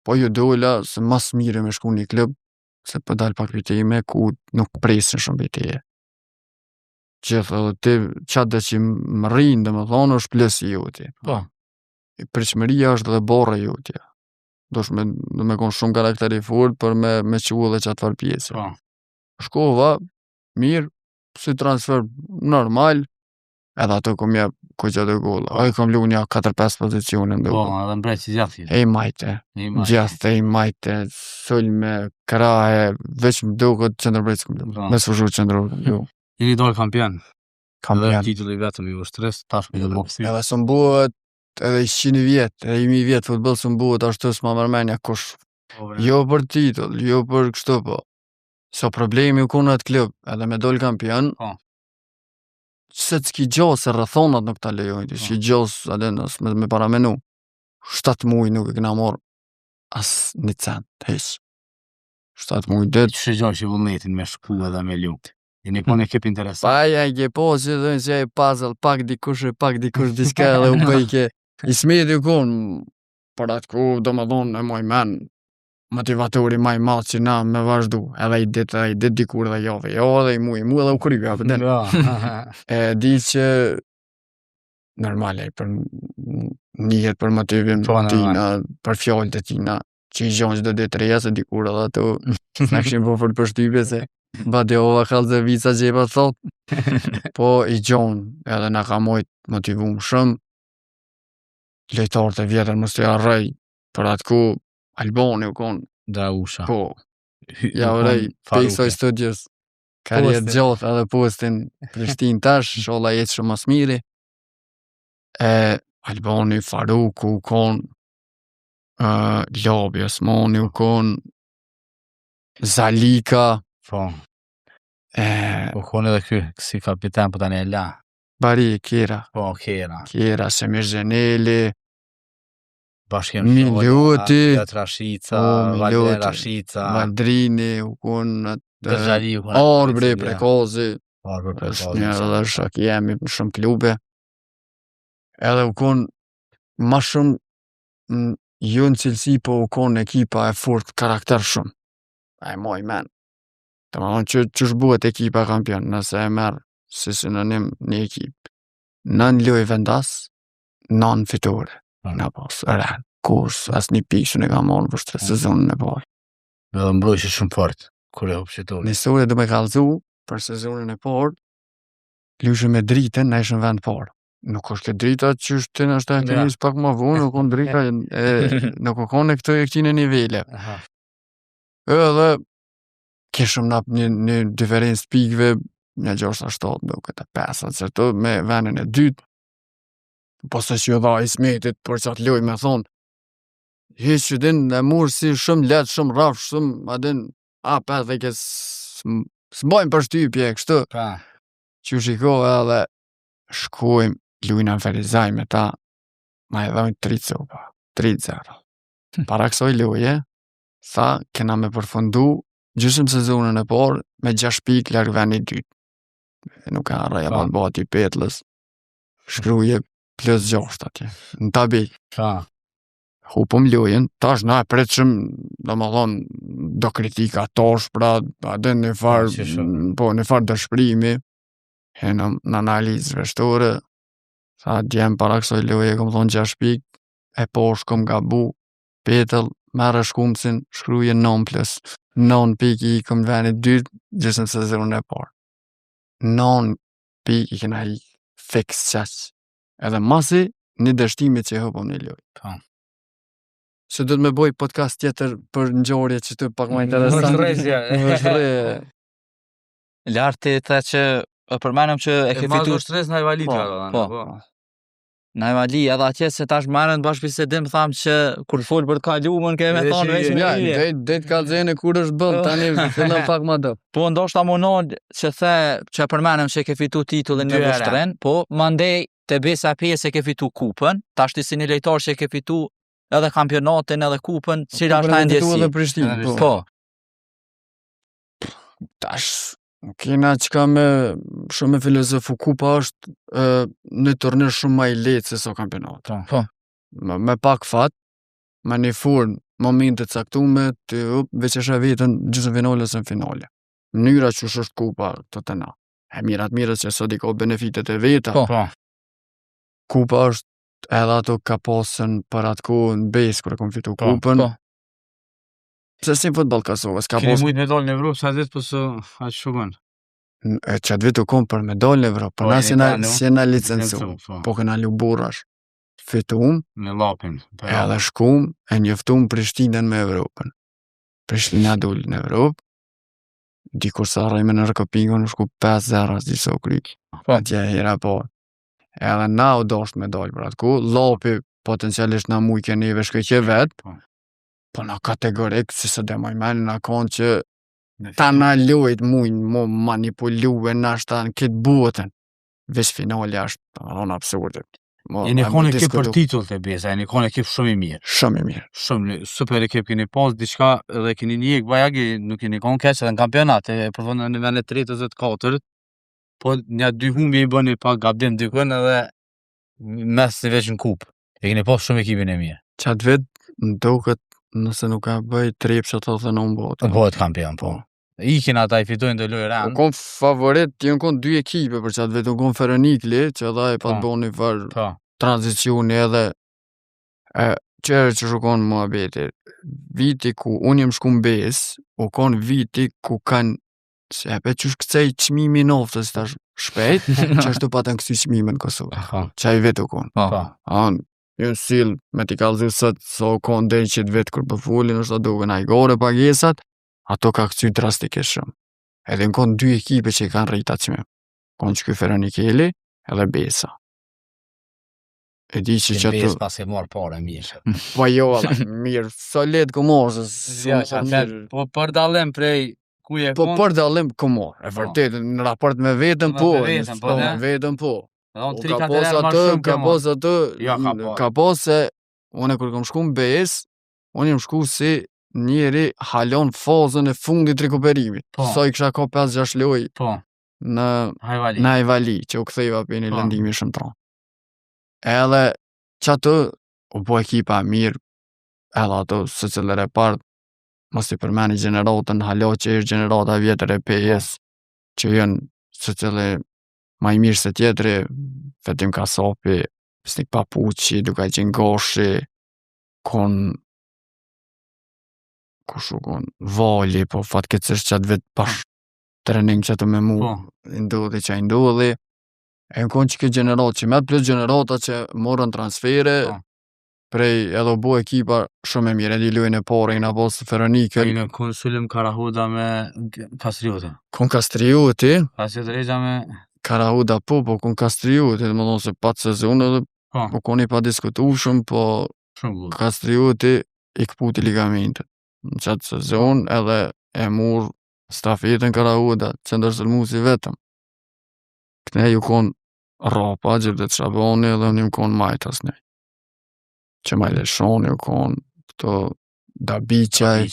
Po ju dola se mas mire me shku një klub, se po dal pak vitime ku nuk presin shumë viteje. Gjithë edhe ti qatë që më rrinë dhe më thonë është plesi joti. Po. Prishmëria është dhe borë jotja. Do me konë shumë karakteri fort për me qu edhe qatë farë pjesë. Po. Shkova, mirë, si transfer normal, edhe ato kom jep ko gjatë e golla. Aj kom lu një 4-5 pozicione në Po, duke. edhe mbreci gjatë. E i majte, gjatë e i majte, sulme, krahe, veç më duke të qëndërbrejtë kom lu. Po. Me së vëzhu qëndërbrejtë. Jeni dalë kampion. Kampion. Edhe titulli vetëm i ushtrisë, tash me do boksi. Edhe së mbuhet, edhe 100 vjetë, edhe 1000 vjetë futbol së mbuhet, ashtu s'ma mërmenja kush. Jo për titull, jo për kështu po. So problemi u konë atë klub, edhe me dol kampion, Po. se t'ki gjosë e rëthonat nuk ta lejojnë, s'ki gjosë, adin, me paramenu. 7 muj nuk e këna morë as një cent, heq. 7 muj det. Që shëgjoj që vullnetin me shku edhe me lukt. Jeni po në ekip interesant. Pa ja i ke po që dhënë që e puzzle, pak dikush diska edhe u bëjke. I smeti u konë, për atë ku do më dhonë e moj men, motivatori maj madh që na me vazhdu, edhe i dit dikur dhe jo dhe i mu edhe u kryga, për den. E di që normale, për njëhet për motivin tina, për fjallët e tina, që i gjonë qdo dit reja, se dikur edhe ato, në këshim po për përshtypje, se ba dhe ova kalë dhe vica gjepa thot, po i gjonë, edhe na ka mojt motivum shumë, lejtarët e vjetër mës të jarrej, për atë ku Albani u konë, Da usha. po, ja urej, Pixoj Studios, karjet gjoth edhe postin Prishtin tash, sholla jetë shumë mas miri, Albani, Faruku u konë, Labi Osmani u konë, Zalika, Po. Po konë edhe ky, si kapitan, po tani e la. Bari, Kjera, Semir Gjeneli, Bashkem Miluti, Rashica, Valden Rashica, Valdrini, u konë, Dërzali u konë. Arbre, Prekozi, Arbre, është një edhe shak jemi në shumë klube, edhe u konë ma shumë jo në cilësi, po u konë ekipa e fort karakter shumë. E moj men. Të më thonë që shbuhet ekipa kampion, nëse e merë si sinonim një ekip. Nën loj vendas, nën fitore. Në pas, rren, kurs, as një pikë në ka marrë për 3 sezonën e parë. Dhe mbrojshë shumë fort, kur e hopshitori. Në historie du me kalzu, për sezonën e parë, lushë me dritën, në ishën vend parë. Nuk është këtë drita që është të nështë e kënis pak ma vonë, nuk është drita, nuk është këtë e këtine nivele. Edhe, kishëm nap një diferencë pikëve, një 6-7, do këtë 5, cërto, me venin e dytë, po se që dha Ismetit, për që atë loj me thonë, hiç që din e murë si shumë letë, shumë rafsh, shumë, adin, për dhe ke s'bojmë për shtypje, kështu, që shikohë edhe, shkojmë, lujna në Ferizaj me ta, ma e dhojnë 3-0. Para kësoj loje, tha, kena me përfundu, gjysëm sezonën e parë, me 6 pikë largë veni 2. Nuk ka arraja për bati petlës, shkruje +6 atje, në tabel. Hupëm lojen, tash na e pretëshëm, do më thonë, do kritika tash, pra, adin një farë dëshprimi, në analizë veshtore, sa djemë para kësoj loje, kom thonë 6 pikë, e posh kom gabu, petëll, merë shkumësin, shkruje 9 pikë i kom veni 2, gjysëm sezonën e parë. 9 pikë i kena i fix qaq. Edhe masi, një dështimi që hëpëm një lojë. Se do të me boj podcast tjetër për ngjarje që të pak më interesant. Lartë të që përmenëm që e ke fitu... Shtres në Ajvali Po. Në Ajvali, edhe atje se tash marrën bashkë bisedim, thamë që kur folë për kalumën, keme thonë veç me ja, det kalzene kur është bëm, tani fillon pak më do. Po ndoshta monol që the që përmenëm që e ke fitu titullin me Vështren, po mandej të besa pjesë e ke fitu kupën, tash ti si një lejtar që e ke fitu edhe kampionatin edhe kupën, cila është ta ndjesi. Po. Tash Kena qka shumë me filozofu, kupa është një turnir shumë ma i lehtë se so kampionat. Po. Me pak fat, me një furn, momente caktume, të veç e shë vetën gjysmë finale ose në finale. Mënyra që është kupa të të na. E mirat që sot i ka benefitet e veta. Po. Kupa është edhe ato ka pasën për atë kohë në besë kërë kom fitu kupën. Po. Pse si futbol Kosovës ka Keni pasë mujt me dalë në Evropë, sa ditë përse aqë shukon. qatë vitë u kom për medalë në Evropë, Po, për na jeni si na licencu. licencu, Po këna lu burash. Fitum, Me lapin. edhe shkum, e njëftum Prishtinën me Evropën. Prishtina dul në Evropë, dikur sa rrejme në rëkëpingon, u shku 5-0 as diso kry. Po. Atje hera po. Edhe na u dosht me dalë për atë ku, lapi potencialisht na mujke neve shkëqe vetë, po na kategorik, si se demoj meni na konë që ta na lujt mujnë mu manipulu e nashta në këtë botën. Vesh finali është rona absurde. Jeni konë ekip për titull të beza, jeni konë ekip shumë i mirë. Shumë i mirë. Shumë super ekip keni pas, diçka dhe keni njek bajagi, nuk keni konë keq edhe në kampionat, e përfundon në vend e 34, po nja 2 humbi i bëni pak gabim dykën edhe mes në veç në kupë. E keni pas shumë ekipin e mirë. Qatë vetë në duket nëse nuk ka bëj trepsha të dhe në botë. Në bëhet kampion, po. Ikin ata i fitojnë dhe lojë U rend. kon favorit, jënë kon 2 ekipe për qatë vetë, u kon Feronikli, që edhe e pa të bo një farë Po. tranzicioni edhe qërë që shukon mua beti. Viti ku unë jem shku mbes, u kon viti ku kanë se e pe që shkëcej qmimi noftës tash shpejt, që është të patën kësi qmimi në Kosovë. Po. Qa i vetë u kon. Po. Anë, jënë sil me t'i kalëzu sët, so u kon dhe që të vetë kërë përfullin, është të duke na i gore pagesat, ato ka këcy drastikisht shumë. Edhe në konë 2 ekipe që i kanë rritë atësime. Konë që këj Feronikeli edhe Besa. E di që që të... pas e marë pare mirë. Po jo, mirë, solid këmorë, Po për dalim prej ku je po për dalim këmorë, e vërtet, në raport me vetën po, me vetën po. Ka pos atë, ka pos se, unë e kërë kom shku në BS, unë jem shku si njeri halon fazën e fundit rikuperimit. So i kësha ka 5-6 loj në Hajvali, që u ktheva për një lëndimi shumë tronë. Edhe që atë u po ekipa mirë, edhe ato së cilër e partë, mos i përmeni generatën, halo që është generata vjetër e PS, që jënë së cilë ma i mirë se tjetëri, Fetim Kasapi, Snik Papuqi, Dukaj Gjengoshi, Vali, po fatkeqësisht që atë vetë pash trening që atë me mu, ndodhi që a ndodhi, e në konë që këtë generatë që met, plus generata që morën transfere, prej edhe bo ekipa shumë e mire,edi lujnë e pare, i nga posë Feronikë. I në konsulim Karahuda me Kastrioti. Kon Kastrioti. Kastrioti regja me... Karahuda po kon Kastrioti, dhe më thonë se patë sezonë, edhe po kon i pa diskutu shumë, po Kastrioti i këputi ligamentet. Në qatë sezon edhe e mur stafetën Karahuda, që ndërsëllmu si vetëm. Këne ju kon Rapa, Gjevdet Shabani edhe një kon Majtas ne. Që Majle Shoni ju kon këto Dabiqaj,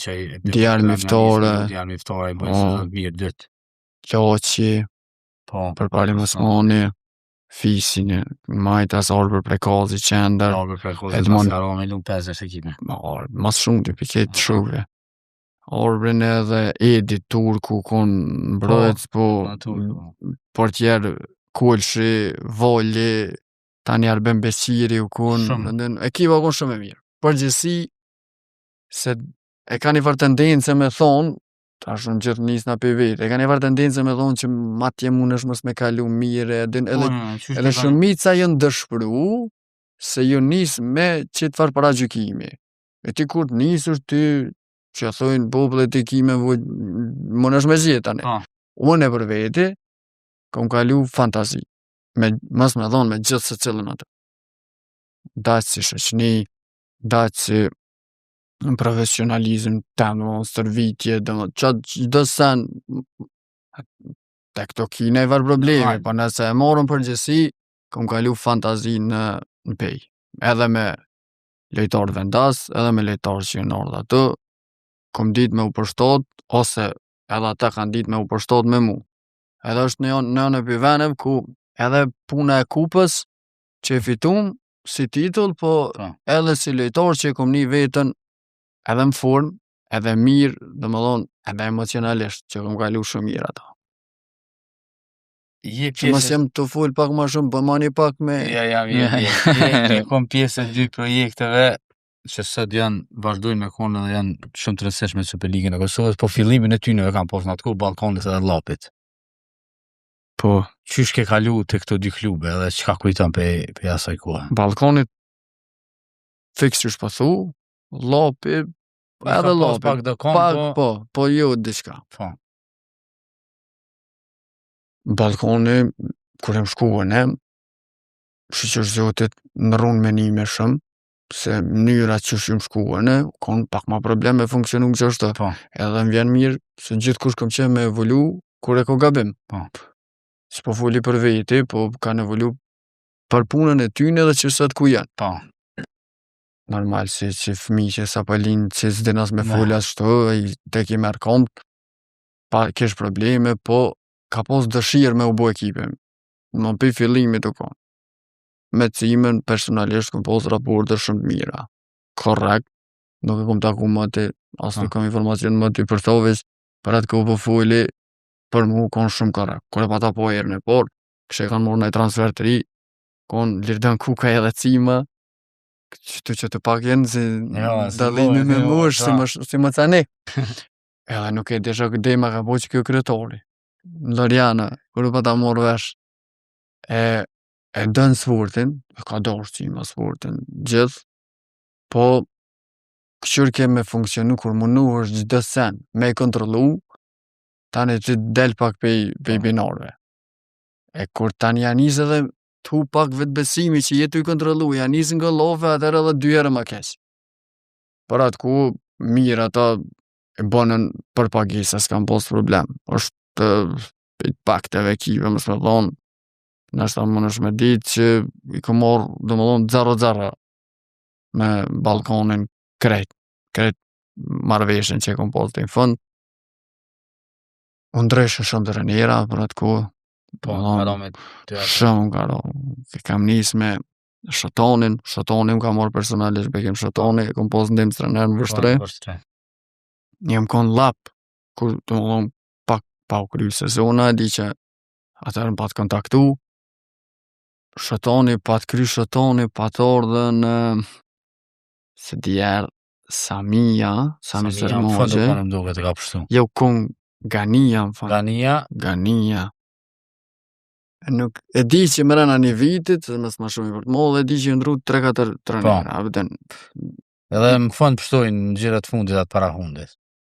Djarë Miftore, Qaqi, për pari Mësmoni, Fisin, Majtas, Arbër Prekazi, Qender, Edmon, mas shumë të piket shukve. Arbrin edhe Edi Turku, kon mbrojtës, po portjer Kulshi, Volli, tani Arben Beqiri, ekipa kon shumë e mirë. Përgjësi, se e ka një farë tendencë me thonë, ta shumë gjithë njësë nga për vetë, e ka një farë tendencë me thonë që matje mund është mos me kalu mire, edhe shumica jënë dëshpëru, se jënë njësë me qëtë farë para gjykimi. E ti kur të njësë është ty, që thojnë popullet e kime, mund është me gjithë, unë e për veti, kom kalu fantazi, mas me thonë me gjithë se cilën atë. Daqë si shëqni, daqë si profesionalizm, temë, stërvitje, qatë do sen, tek to kine e varë probleme, po nëse e morën përgjësi, kom kalu fantazi në pej. Edhe me lejtarë vendas, edhe me lejtarë që në ardhë atë, kom dit me u përshtot, ose edhe ata kanë dit me u përshtot me mu. Edhe është në janë e piveneve ku edhe puna e kupës që e fitum si titull, po Po. edhe si lojtar që e kom një vetën edhe në formë, edhe mirë, domethënë edhe emocionalisht që kom kalu shumë mirë ato. Je Që mos jam të fol pak më shumë, po mani pak me je kom pjesë e 2 projekteve që sot vazhdojnë me konë dhe janë shumë të rëndësishme në Superligën e Kosovës, po fillimin e tyre e kam pas natkur Ballkonit edhe Llapit. po Qysh ke kalu të këto 2 klube edhe çka kujton pe asaj kohe? Ballkonit fiks që shpathu, Llapi edhe Llapi. Pak do kom, Pak po jo diçka. po. Ballkoni kur jam shkuar ne, shiqër zotit në rrunë menime shumë, se mënyra që shumë shkuar ne, kon pak ma problem me funksionu gjithashtu. Po. Edhe më vjen mirë se gjithkush kom qenë me evolu kur e ko gabim. Po. S'po foli për veti, po kanë evolu për punën e tyne dhe që sot ku janë. Po. Normal si fëmijë që sa po linë që s'din as me fol as shto, i tek i merr komt, pa kesh probleme, po ka pas dëshirë me u bo ekipe. Më për fillimit u konë. Me cimen personalisht kom pas raporte shumë të mira. Korrekt. Nuk e kom taku më të, as nuk kom informacion më të i përthovis, për atë kohë po foli, për mu konë shumë korrekt. Kur e pata po herën e por, kështë e kanë morë në transfer të ri, konë Lirdan Kuka edhe cima, që të pak jenë si dalimi me mush, si më cani. Edhe nuk e desha këtë dema ka po që kjo kryetari. Loriana, kur u pata morë vesh, e dënë sportin, e ka dorë cima sportin, gjithë, po këshur ke me funksionu kur mundu është gjithë sen, me i kontrolu, tani që del pak pej binarve. E kur tani janë njësë edhe tu pak vetë besimi që jetu i kontrolu, janë njësë nga lofe, atër edhe 2 herë më keq. Për atë ku, mirë ata e bonën për pagisa, s'kam pos problem. Është pak të vekive, më shme thonë, nështë ta më nëshme ditë që i ka morë, do më thonë, 0-0 me Ballkonin krejt marveshën që i kom pos të i fund. Unë ndryshën shumë të rënjera, për atë ku, shumë ka do, kam njës me Shotonin më ka morë personalisht bekim Shotoni, kom pos ndim së trener në vështre. Jem kon Llap, kur të më thonë pak pa u kry sezona, di që atërën pa të kontaktu, Shotoni, pa të kry Shotoni, pa të ordën se djerë Sami Zërmogje, jo kon Gania, më fanë. Gania. Nuk, e di që më rëna një vitit, mësë ma shumë i për të modhe, e di që ndru 3-4 trenera. Edhe më fund pështojnë në gjirat fundit atë para hundit.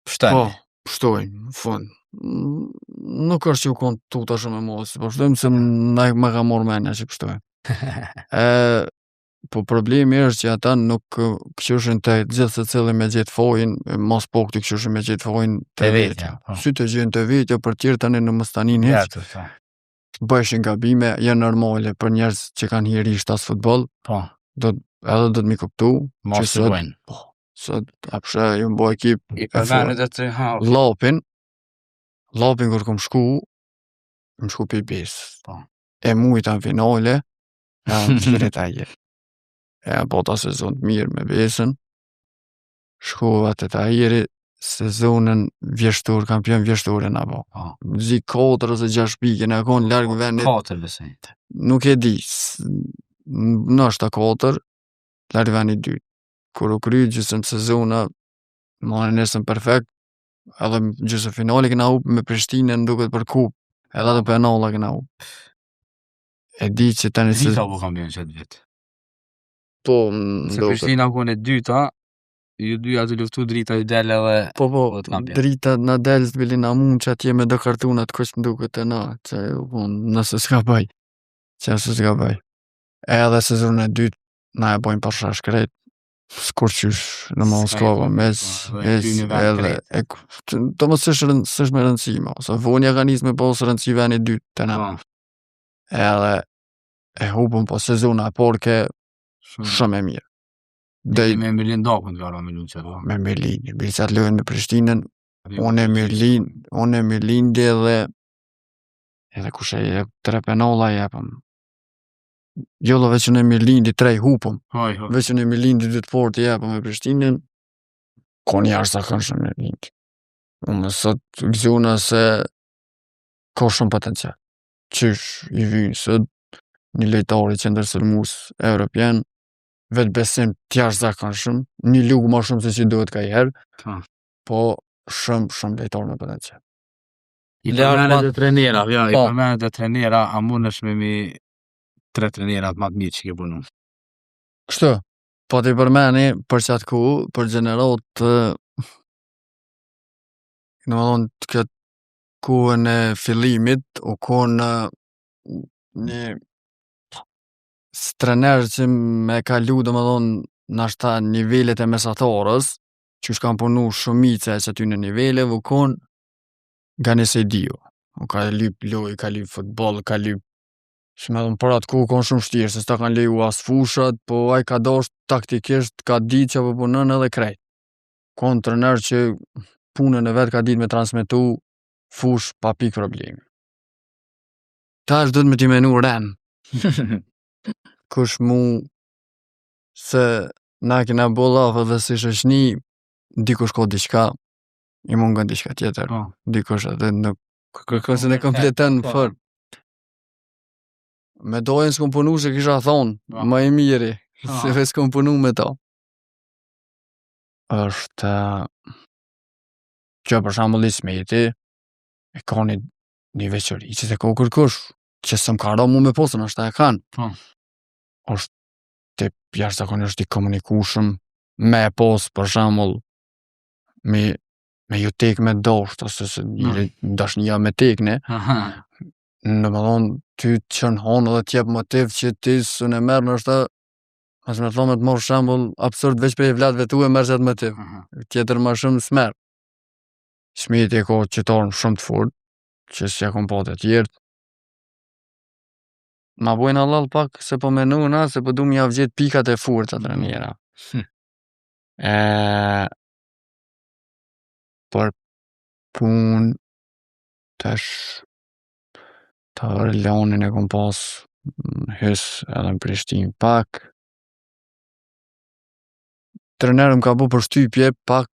Po, pështojnë, në fund. Nuk është që u konë tuta shumë e modhe, si pështojnë, se më ka morë menja që pështojnë. Po problemi është që ata nuk këshushin të gjithë se cili me gjithë fojnë, mos po këti këshushin me gjithë fojnë të vetja. Si të gjithë të vetja, për tjerë tani në mëstanin heqë. Bëjshin gabime, janë normale për njerëz që kanë hirisht as futbol, edhe do të mi kuptu, që sot, apëshe, ju më bo ekip, Llapin kur kom shku, më shku për besë, e mujta në finale, e bota sezon të mirë me besën, shkova të tajiri, sezonën vjeshtur, kampion vjeshtur e nga bo. Zi 4 ose 6 pike, në konë largë venit. 4 besejt. Nuk e di, në është 4, largë venit 2. Kur u kry gjysën sezona, më në nesën perfekt, edhe gjysën finali këna up me Prishtinën duket për kup, edhe dhe penala këna up. E di që tani se... Drita po kampion që të vetë. Po, se Prishtina kone 2, ju 2 atë luftu drita ju del edhe... Po, drita në del të bilin a mund që atje me do kartunat kështë më duket e na, që nëse s'ka bëj. Edhe sezonën e 2, na e bojnë pasha shkret, s'kurqysh në Moskova, mes, edhe, të më sësh me rëndësima, ose vonja ka njës me posë rëndësi veni 2 të na. Edhe, e hupën po sezona, por ke shumë e mirë. Me Merlin dakën të gara me lunë që do. Me Merlin, bërësat lojën me Prishtinën, unë e Merlin dhe edhe kush e jep 3 penalla jepëm. Jo veç në Mirlindi 3 hupëm, veç në Mirlindi 2 të fortë jepëm me Prishtinën, ka një jashtëzakonshëm Mirlindi. Unë sot gëzuna se ka shumë potencial. Qysh i vyn sot një lojtar i qendërsulmues evropian, vetë besim të jashtëzakonshëm, një lugë më shumë se që duhet kajherë, po shumë lojtar me potencial. I përmenet dhe trenera, i përmenet dhe trenera, a mundesh me mi 3 trenerat më të mirë që ke punu? Kështu, po t'i përmeni për qatë ku, për gjenerat në më thonë të këtë kuën e fillimit, u konë një trener që me kalu dhe më thonë nashta nivellet e mesatarës, që shkam punu shumice që aty në nivellet, u konë Gani Sejdio. U ka lyp loj, ka lyp futbol, ka lyp që me dhëmë për atë ku konë shumë shtirë, se s'ta kanë leju as fushat, po aj ka dasht taktikisht, ka ditë që po punën edhe krejt. Konë trener që punën e vetë ka ditë me transmitu fush pa pik problemi. Ta është dhëtë me t'i menu ren. Kush mu se na kina bolla dhe si shëshni, dikush ka diqka, i mungon diçka tjetër, dikush edhe nuk kërkon se ne kompleton fort. Me dojën s'kom punu se kisha thonë, më e miri, se s'kom punu me ta. Është që për shembull Ismeti e ka një veçori që se ka kërkush, që s'm ka ra mu me posën, është e kanë. Është të jashtëzakonisht i komunikushëm, me pos për shembull me ju tek me dasht, ose se dashnia me tekne, në më thonë, ty të qënë honë dhe t'jep motiv që ti së në merë në është as me thonë me të morë shambull absurd veç për i vlatëve tu e merë qatë motiv. Tjetër ma shumë s'merë. Smeti e ka qëtarën shumë të fort, që s'ja kom pa të tjertë. Ma bojnë allal pak se po menuna, se po du m'ja vgjet pikat e fort atë njera. Për pun tash të Orleanin e kom pas hys edhe në Prishtinë pak. Trener më ka bu përshtypje pak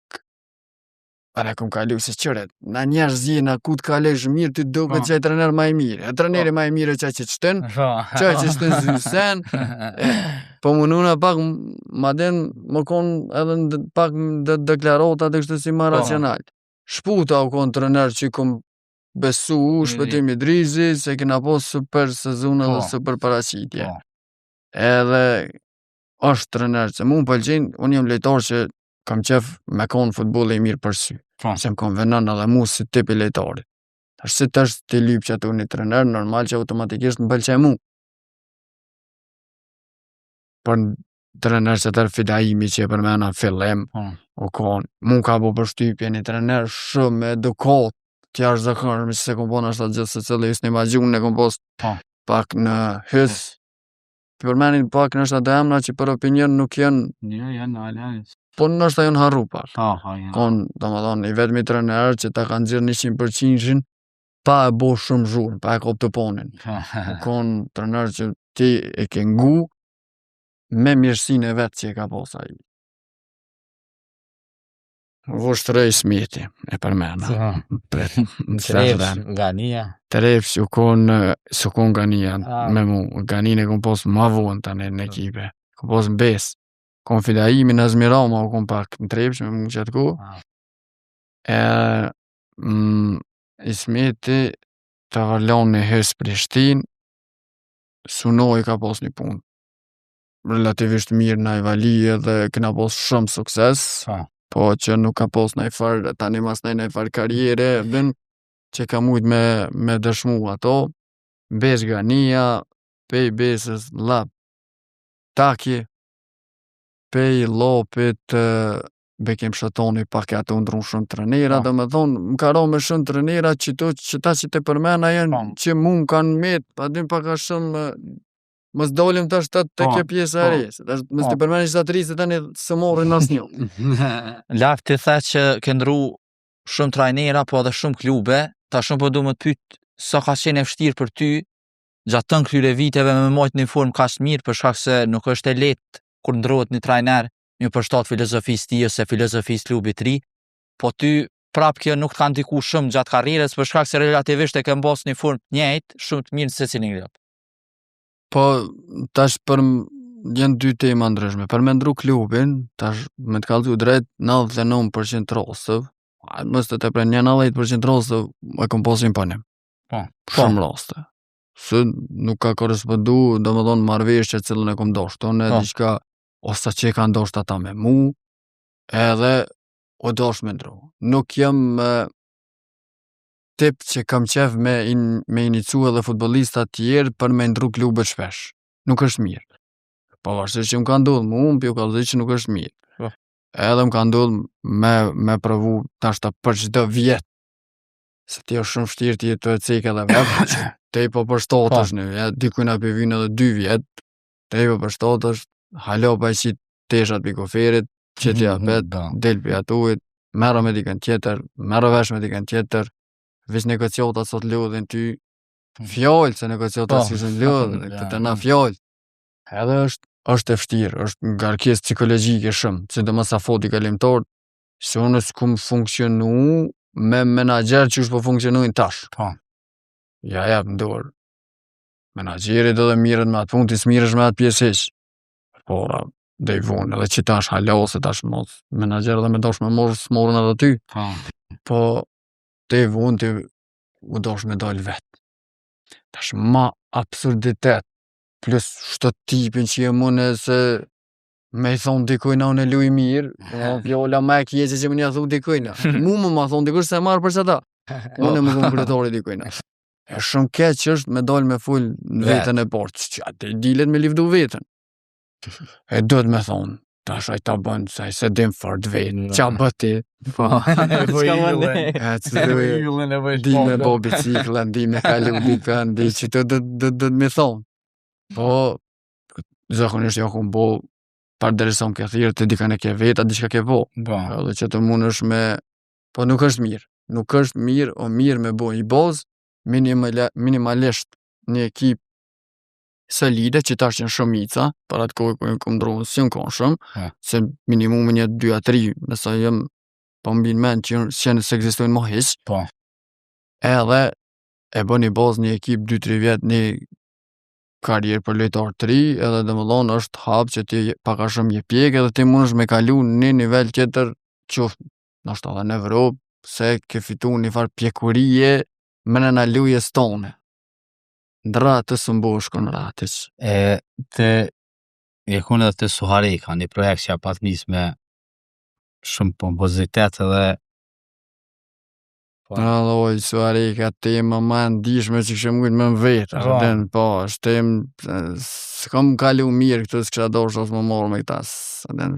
edhe kom kalu se qëret. Na njerëz zjena ku t'kalesh mirë ty duket qaj trener ma i mirë. E treneri ma i mirë qaj që qëtën, qaj që qëtën zysen. Po mununa pak ma den më konë edhe pak deklaratat e kështë si ma racional. Shputa u konë trener që kom besu Shpëtimi Drizi, se kena po super sezon edhe super paraqitje. Edhe është trener që mu më pëlqen, unë jam lojtar që kam qef me konë futbol e mirë për sy. Se më konvenon edhe mu si tipi lojtarit. Tash si tash t'i lyp që atu një trener, normal që automatikisht më pëlqen mu. Për trener që tërë Fidaimi që e përmena fillim, u konë, mu ka bo përshtypje një trener shumë edukat, t'ja është zakonshëm që se kom po nështë atë gjithë se cëllë just një magjun e kom post pak në hys. Përmenin pak nështë atë emra që për opinion nuk janë, po nështë a janë harru pak. Konë, do më thonë, i vetëmi trener që ta kanë gjirë 100% pa e bo shumë zhurë, pa e kop të ponin. Konë trener që ti e ke ngu me mirësin e vetë që e ka posa i. Vështërëj Smeti, e përmena. Gania. Trepsh u konë Gania me mu. Ganin e kom posë ma vonë të në ekipe. Kom posë në besë. Kom Fidaimi në Zmirama u kom pak në Trepsh me mu qëtë ku. Ismeti të vërlon në hës Prishtin, Sunoj ka posë një punë. Relativisht mirë në Ivalije dhe këna posë shumë sukses. Po që nuk ka pos në i farë, tani mas në i farë karjere, dhe që ka mujt me dëshmu ato, besh Gania, pej besës lap Taki, pej lopit Bekim Shëtoni pak e ato ndru shumë trenera, dhe me thonë, më ka ro me shumë trenera që ta që te përmena janë që mu më kanë met, pa dy pak a shumë mos dolim tash të ke pjesë e resë. Mos të përmeni që të rrisë tani së morin as një. Laf ti the që ke ndru shumë trajnera, po edhe shumë klube, ta shumë po du më të pyt sa ka qenë e vështirë për ty gjatë të këtyre viteve me majtë një formë kaq mirë për shkak se nuk është e lehtë kur ndrohet një trajner një përshtat filozofisë tij ose filozofisë klubit të ri, po ty prap kjo nuk ka ndiku shumë gjatë karrierës për shkak se relativisht e ke mbas një formë të njëjtë shumë të mirë në secilin klub. Po tash janë dy tema ndryshme. Për me ndru klubin, tash me të kallëzu drejt 99% rastëve, mos të tepër 90% rastëve e kom pasin panim. Po. Shumë raste. Se nuk ka korespondu, domethënë marrëveshje cilën e kom dashur, tonë diçka ose që ka ndoshta ata me mu, edhe o dosh me ndru. Nuk jam tip që kam qef me inicu edhe futbolista tjerë për me ndru klubet shpesh. Nuk është mirë. Pavarësisht që më ka ndodhur mu, më ka thënë që nuk është mirë. Edhe më ka ndodhur me provu tashta për çdo vjet. Se ti është shumë vështirë ti të cek edhe vetë, që te po përshtatësh në vjet, dikuj na vin edhe 2 vjet, te po përshtatësh, halo pa qit teshat pi koferit, që ti apet, del pi atuit, merro me dikën tjetër, merro vesh me dikën tjetër, veç negociata sot lodhin ty, fjallë se negociata s'kishin lodhin, këtë na fjallë. Edhe është e vështirë, është ngarkesë psikologjike shumë, sidomos afati kalimtar, se unë s'kum funksionu me menaxher që po funksionojnë tash. Ja jap në dorë. Menaxheri do dhe mirët me atë punë, ti s'miresh me atë pjesë hiç. Po, dhe i vonë, edhe që tash hala ose tash mos menaxher dhe me dosh me s'morën edhe ty. Po, te i vonë ti u dosh me dal vetë. Tash ma absurditet, plus shto tipin që jem unë se me i thonë dikujna unë e luj mirë, fjolla ma e kjeqe që më një thonë dikujna. Mu më thonë dikush se marrë për që ta. Unë e më thonë kryetari dikujna. E shumë keq është me dalë me full në vetën e partë, që atë i dilet me livdu vetën. E do të me thonë, tash aj ta bënë, se aj se dim fort vetë, qa bëti. Di me bo bicikla, di me kalu dikën, di që të do me thonë. Po, zakonisht jo kom bo, par derisa më ke thirë të dikën e ke veta, diçka ke bo. Edhe që të mund është me... Po nuk është mirë. Nuk është mirë, o mirë me bo i bazë, minimalisht një ekip solide, që tash janë shumica, për atë kohë ku kom ndronë si në kanë shumë, se minimum një 2-3, nësa jem po mbin men që janë se egzistojnë ma hiq. Edhe e bo një bazë një ekip 2-3 vjet, një karrierë për lojtar të ri, edhe dhe më thonë është hap që ti paka shumë je pjek, edhe ti mund është me kalu një nivel tjetër qoftë, nështë edhe në Evropë, se ke fitu një farë pjekurie me në lujes tone. Ndra të sëmbosh kënë ratës. E kun edhe të Suhareka, një projekt që ja pat nis me shumë pompozitet edhe Alloj, Suhareka, tema ma ndishme që kështë mujtë me më vetë. Po, është temë, s'kam kalu mirë këtë, s'kësha dorsh ose më morë me këta.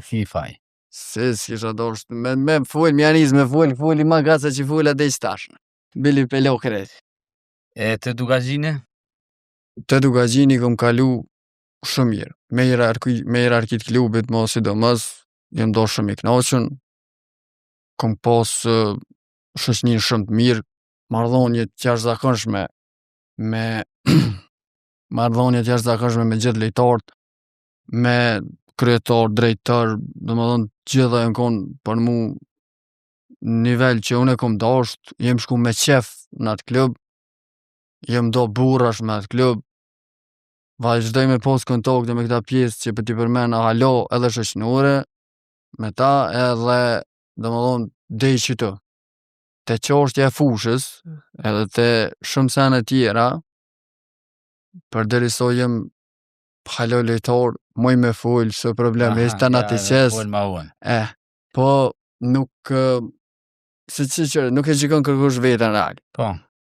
Fifaj. S'kësha dorsh, me full, mjaniz me full, i ma gaca që full atë i stashnë. Bili pelo kretë. E të Dugazhine? Të Dugazhini kom kalu shumë mirë. Me hierarkit klubit, mo sidomos, jem do shumë i knaqën. Kom pas shoqërinë shumë të mirë, marrëdhënie të jashtëzakonshme me gjithë lojtarët, me kryetar, drejtor, domethënë gjitha janë kon për mu nivel që unë e kom dasht, jem shku me qef në atë klub, jem do burrash me atë klub, vazhdoj me pas kontakte me këta pjesë që për t'i përmena halo edhe shoqënore, me ta edhe domethënë dej qytë. Te çështja e fushës, edhe te shumë sene tjera, përderisa jem halo lojtar, muj me full, së problemi, ishtë në atë qes. Po nuk, nuk e gjikon kërkush vetën real.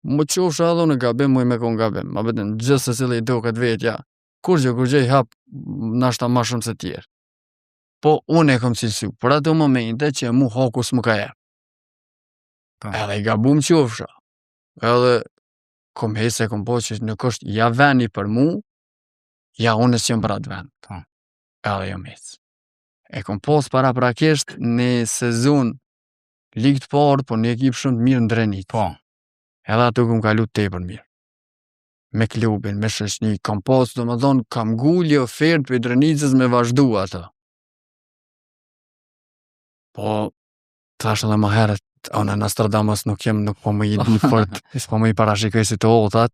Më qofsha edhe unë gabim, muj me kon gabim. Ma betën, gjithë se cili i do këtë vetja, kur gjë i hap, nashta ma shumë se tjerë. Po unë e kom cilësu, për ato momente që mu hakus më ka jep. Edhe i gabum qofsha. Edhe kom hese, kom po që nuk është ja veni për mu, ja unë e s'jem për atë vend. Edhe jam hec. E kom pos para prakisht një sezon ligë të parë, po një ekip shumë të mirë në Drenit. Edhe aty kom kalu tepër mirë. Me klubin, me shoqni, kam pas, domethënë, kam ngulje ofertë për Drenicës me vazhdu atë. Po, thash edhe më herët, unë Nostradamus nuk po më i di fort, s'po më i parashikoj situatat.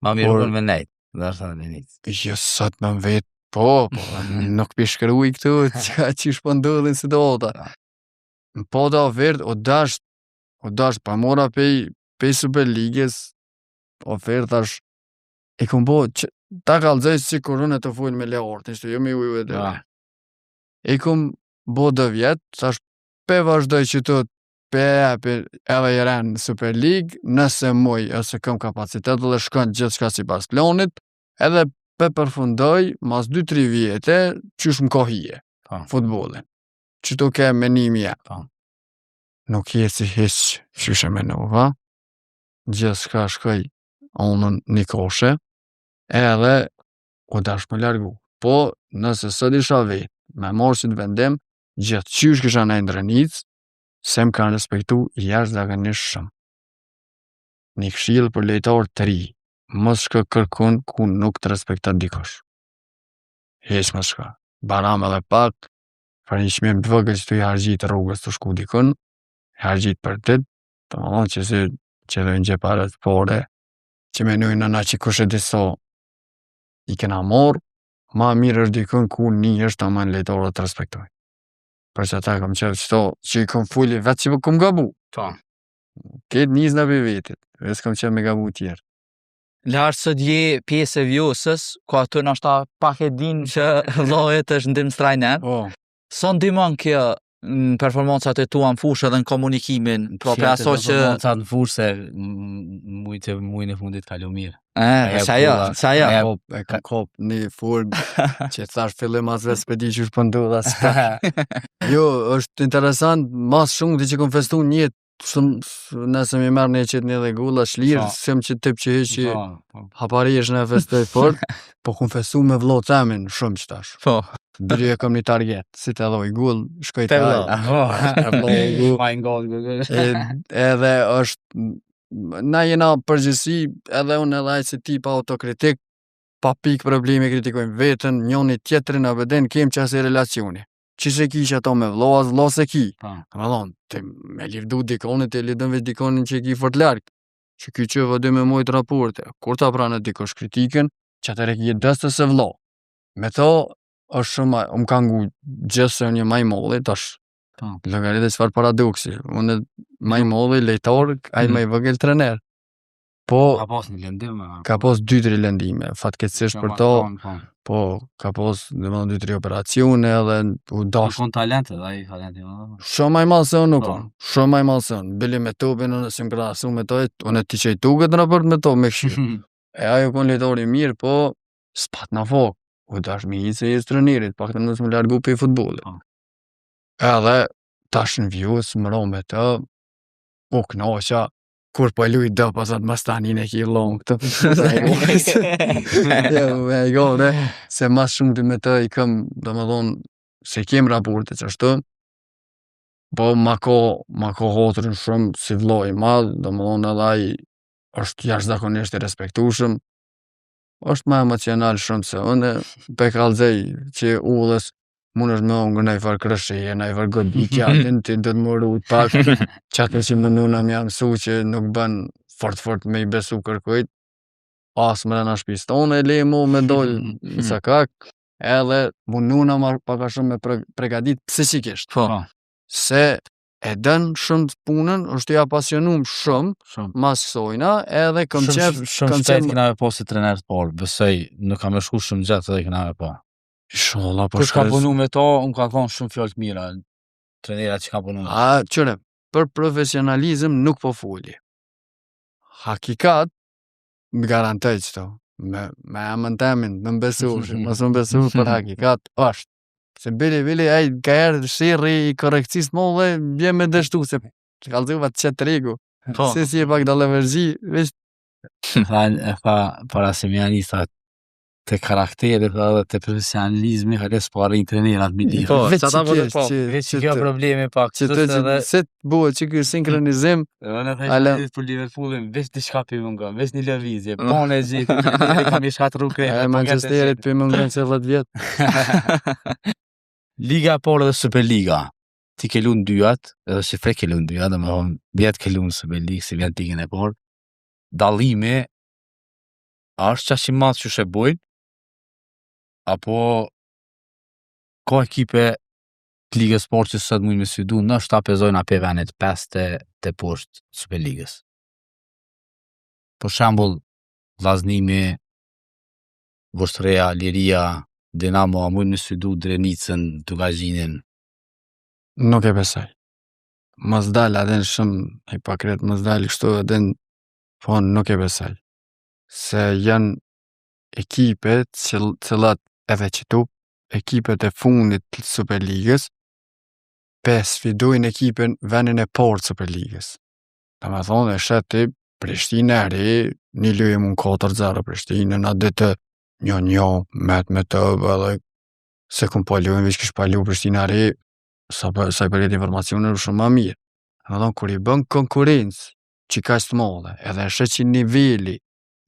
Ma mirë unë me nejt, dhe është në njët. Jo, sot me më vetë, po, nuk pi shkruj këtu, që shpo ndodhin situata. Po da ofertë, o dash, pa mora pej Superligës, ofertash, e kom bo, ta kalzoj si kur unë të full me Leortin, ishte jo me ujve dhe. E kom bo 2 vjetë, thash, pe vazhdoj që të pe edhe i ren në Super League, nëse muj, ose kam kapacitet dhe shkon gjithë shka si pas planit, edhe pe përfundoj, mas 2-3 vjetë, qysh më kohije, futbolin. Që to ke menimi ja. Nuk je si hiç qysh e menova, gjithë shka shkoj onën një koshe, edhe o dash më largu. Po, nëse sot isha vetë, me marrë si të vendim, gjithë qysh kisha në Drenicë, se më kanë respektu jashtëzakonisht shumë. Një këshill për lojtar të ri, mos shko kërkun ku nuk të respektat dikush. Hiç mos shko. Baram edhe pak, për një çmim të vogël që tu i harxhit rrugës të shku dikun, harxhit për ditë, domethënë që si që dhe në gjepare të pore, që menojnë nëna që kush e di so i kena morë, ma mirë është dikun ku një është ta manë lojtarët të respektojnë. Për që ata kom qef qëto që i kom fulli vetë që kom gabu. Ketë njës në për vetit, vetë kom qef me gabu tjerë. Larë së dje pjesë e vjosës, ku aty në ashta pak e din që vlohet është ndim strajner. Son ndimon kjo në performancat e tua në fushë edhe në komunikimin, propre aso që... Performancat në fushë se mujnë e fundit kalu mirë. Sa jo. E ka kop një furë që thash fillim as vetë s'pedi që shpëndu dhe s'pe. Jo, është interesant, mas shumë të që kom festu njët, nëse mi merë një qëtë një dhe gulla shlirë, sem që tip që heqë hapari është në festoj fort, po kom festu me vlo temin shumë që tash. Dyrje kom një target, si të edhoj gull, shkoj të edhe është, na jena përgjësi, edhe unë edhe ajë si ti pa autokritik, pa pikë problemi kritikojmë vetën, njoni tjetërin a veden, kem qasë i relacioni. Që se ki që ato me vlo se ki. Me thonë, të me livdu dikonit, e lidën veç dikonin që ki fort larkë, që ki që vëdy me mojtë raporte, kur ta pranë dikosh kritiken, që atër e ki dëstë se vlo. Me to, është shumë, më kanë ngu gjithë se unë maj molli, tash, lëgarit e qëfar paradoksi, unë maj molli, lejtar, aj maj vëgel trener. Po, ka pas një lëndim. Ka pas 2-3 lëndime, fatkeqësisht për to, po, ka pas 2-3 operacione edhe u dash. Kon talente, dhe i talente. Shumë maj malë se unë nuk on, shumë maj malë se unë. Bili me topin, unë si më krasu me to, unë ti që i tuket në raport me to, me këshirë. E ajo kon lejtori mirë, po, s'pat në fokë. U dash mi i se jesë trenirit, pak të nësë më largu për i futbolit. Edhe, tash në vjus, më ro me të, po knoqa, kur po luj do pasat mas tanin e ki long të se mas shumë të me të i këm do më thonë se kem raporte që ashtu po ma ko hotërën shumë si vloj madh do më thonë edhe ai është jashtëzakonisht i respektueshëm është ma emocional shumë se unë pe kallzej që ullës mund është me ongër në i farë krëshije, në i farë godikja, ti do të më rrujt pak, qatë që më nuna më jam su që nuk bën fort me i besu kërkujt, asë më rena shpis tonë, e le mu me dollë në sakak, edhe më nuna më paka shumë me pregadit psikisht, se e dën shumë të punën, është i apasionum shumë, mas kësojna, edhe këm qef... Shumë shtet këna me po si trener të parë, besoj, nuk kam e shku shumë gjatë edhe këna me po. Shola, po shkres... Kër ka punu me to, unë ka konë shumë fjallë të mira, trenerat që ka punu me to. Qëre, për profesionalizm nuk po foli. Hakikat, më garantoj që to, me amën temin, më besu, mos më besu për hakikat, është. Se bili, aj ka erë shirë i korekcis më dhe bje me dështu, se kalzuva të qëtë regu. Se si e pak dalë vërgji, veç... Tha, para seminarista, te karakteri edhe te profesionalizmi, hares po arrin trenirat mi lidh. Po, Veç çata që po kjo- po. që- Veç që kjo të- problemi pak. Që të që se të bëhet që ky sinkronizim Unë Ala- thashë për Liverpoolin, veç diçka për mungon, veç një lëvizje. Po në gjithë, kam i shkatru krejt. Manchesterit për më ngrënë se 10 vjet. Liga e parë dhe Superliga. Ti ke lunë dyat, edhe Shifre ke lunë dyat, dhe më thonë, vjetë ke lunë Superligë, si vjen ligën e parë. Dallimi është qash i madh që bojnë, apo ka ekipe të ligës parë që sot mund me sfidu, në është ta pezojnë ape venet 5 të poshtë Superligës. Për shembull, Vllaznimi, Voshtreja, Liria, Dinamo, a mund me sfidu Drenicën, Dugazhinin. Nuk e besoj. Mos dal adhen shumë hipokrit, mos dal kështu adhen, po nuk e besoj. Se janë ekipe cilat edhe që ekipet e fundit të Superligës sfidojnë ekipin venin e parë të Superligës. Ta me thonë, e sheti Prishtina e re, një lojë mund 4-0 Prishtinën, a ditë 1-1, me të, edhe se kun po lojën, veç kish pa lojë Prishtina e re, sa i përket informacioneve shumë ma mirë. Ta me thonë, kur i bën konkurencë, që ka të madhe, edhe e shet që niveli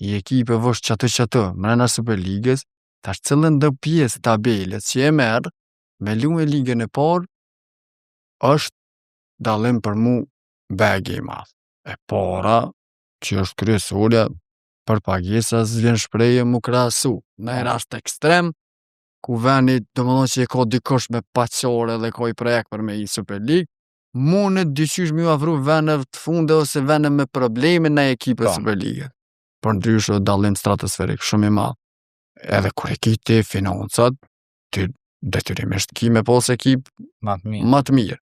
i ekipeve është çato mrena Superligës, tash cilën do pjesë tabelet që e merr me luajë ligën e parë është dallim për mu begi i madh. E para që është kryesorja për pagesa s'vjen shprehje mu krahasu. Në një rast ekstrem ku veni domethënë që e ka dikush me paqore dhe ka i projekt për me i Superligë, mundet dyqysh me ju afru vene të funde ose vene me probleme në ekipet Po. Superligë. Për ndryshe dallim stratosferik shumë i madh. Edhe kur e ki ti financat, ti detyrimisht ki me pas ekip Ma të mirë. më të mirë.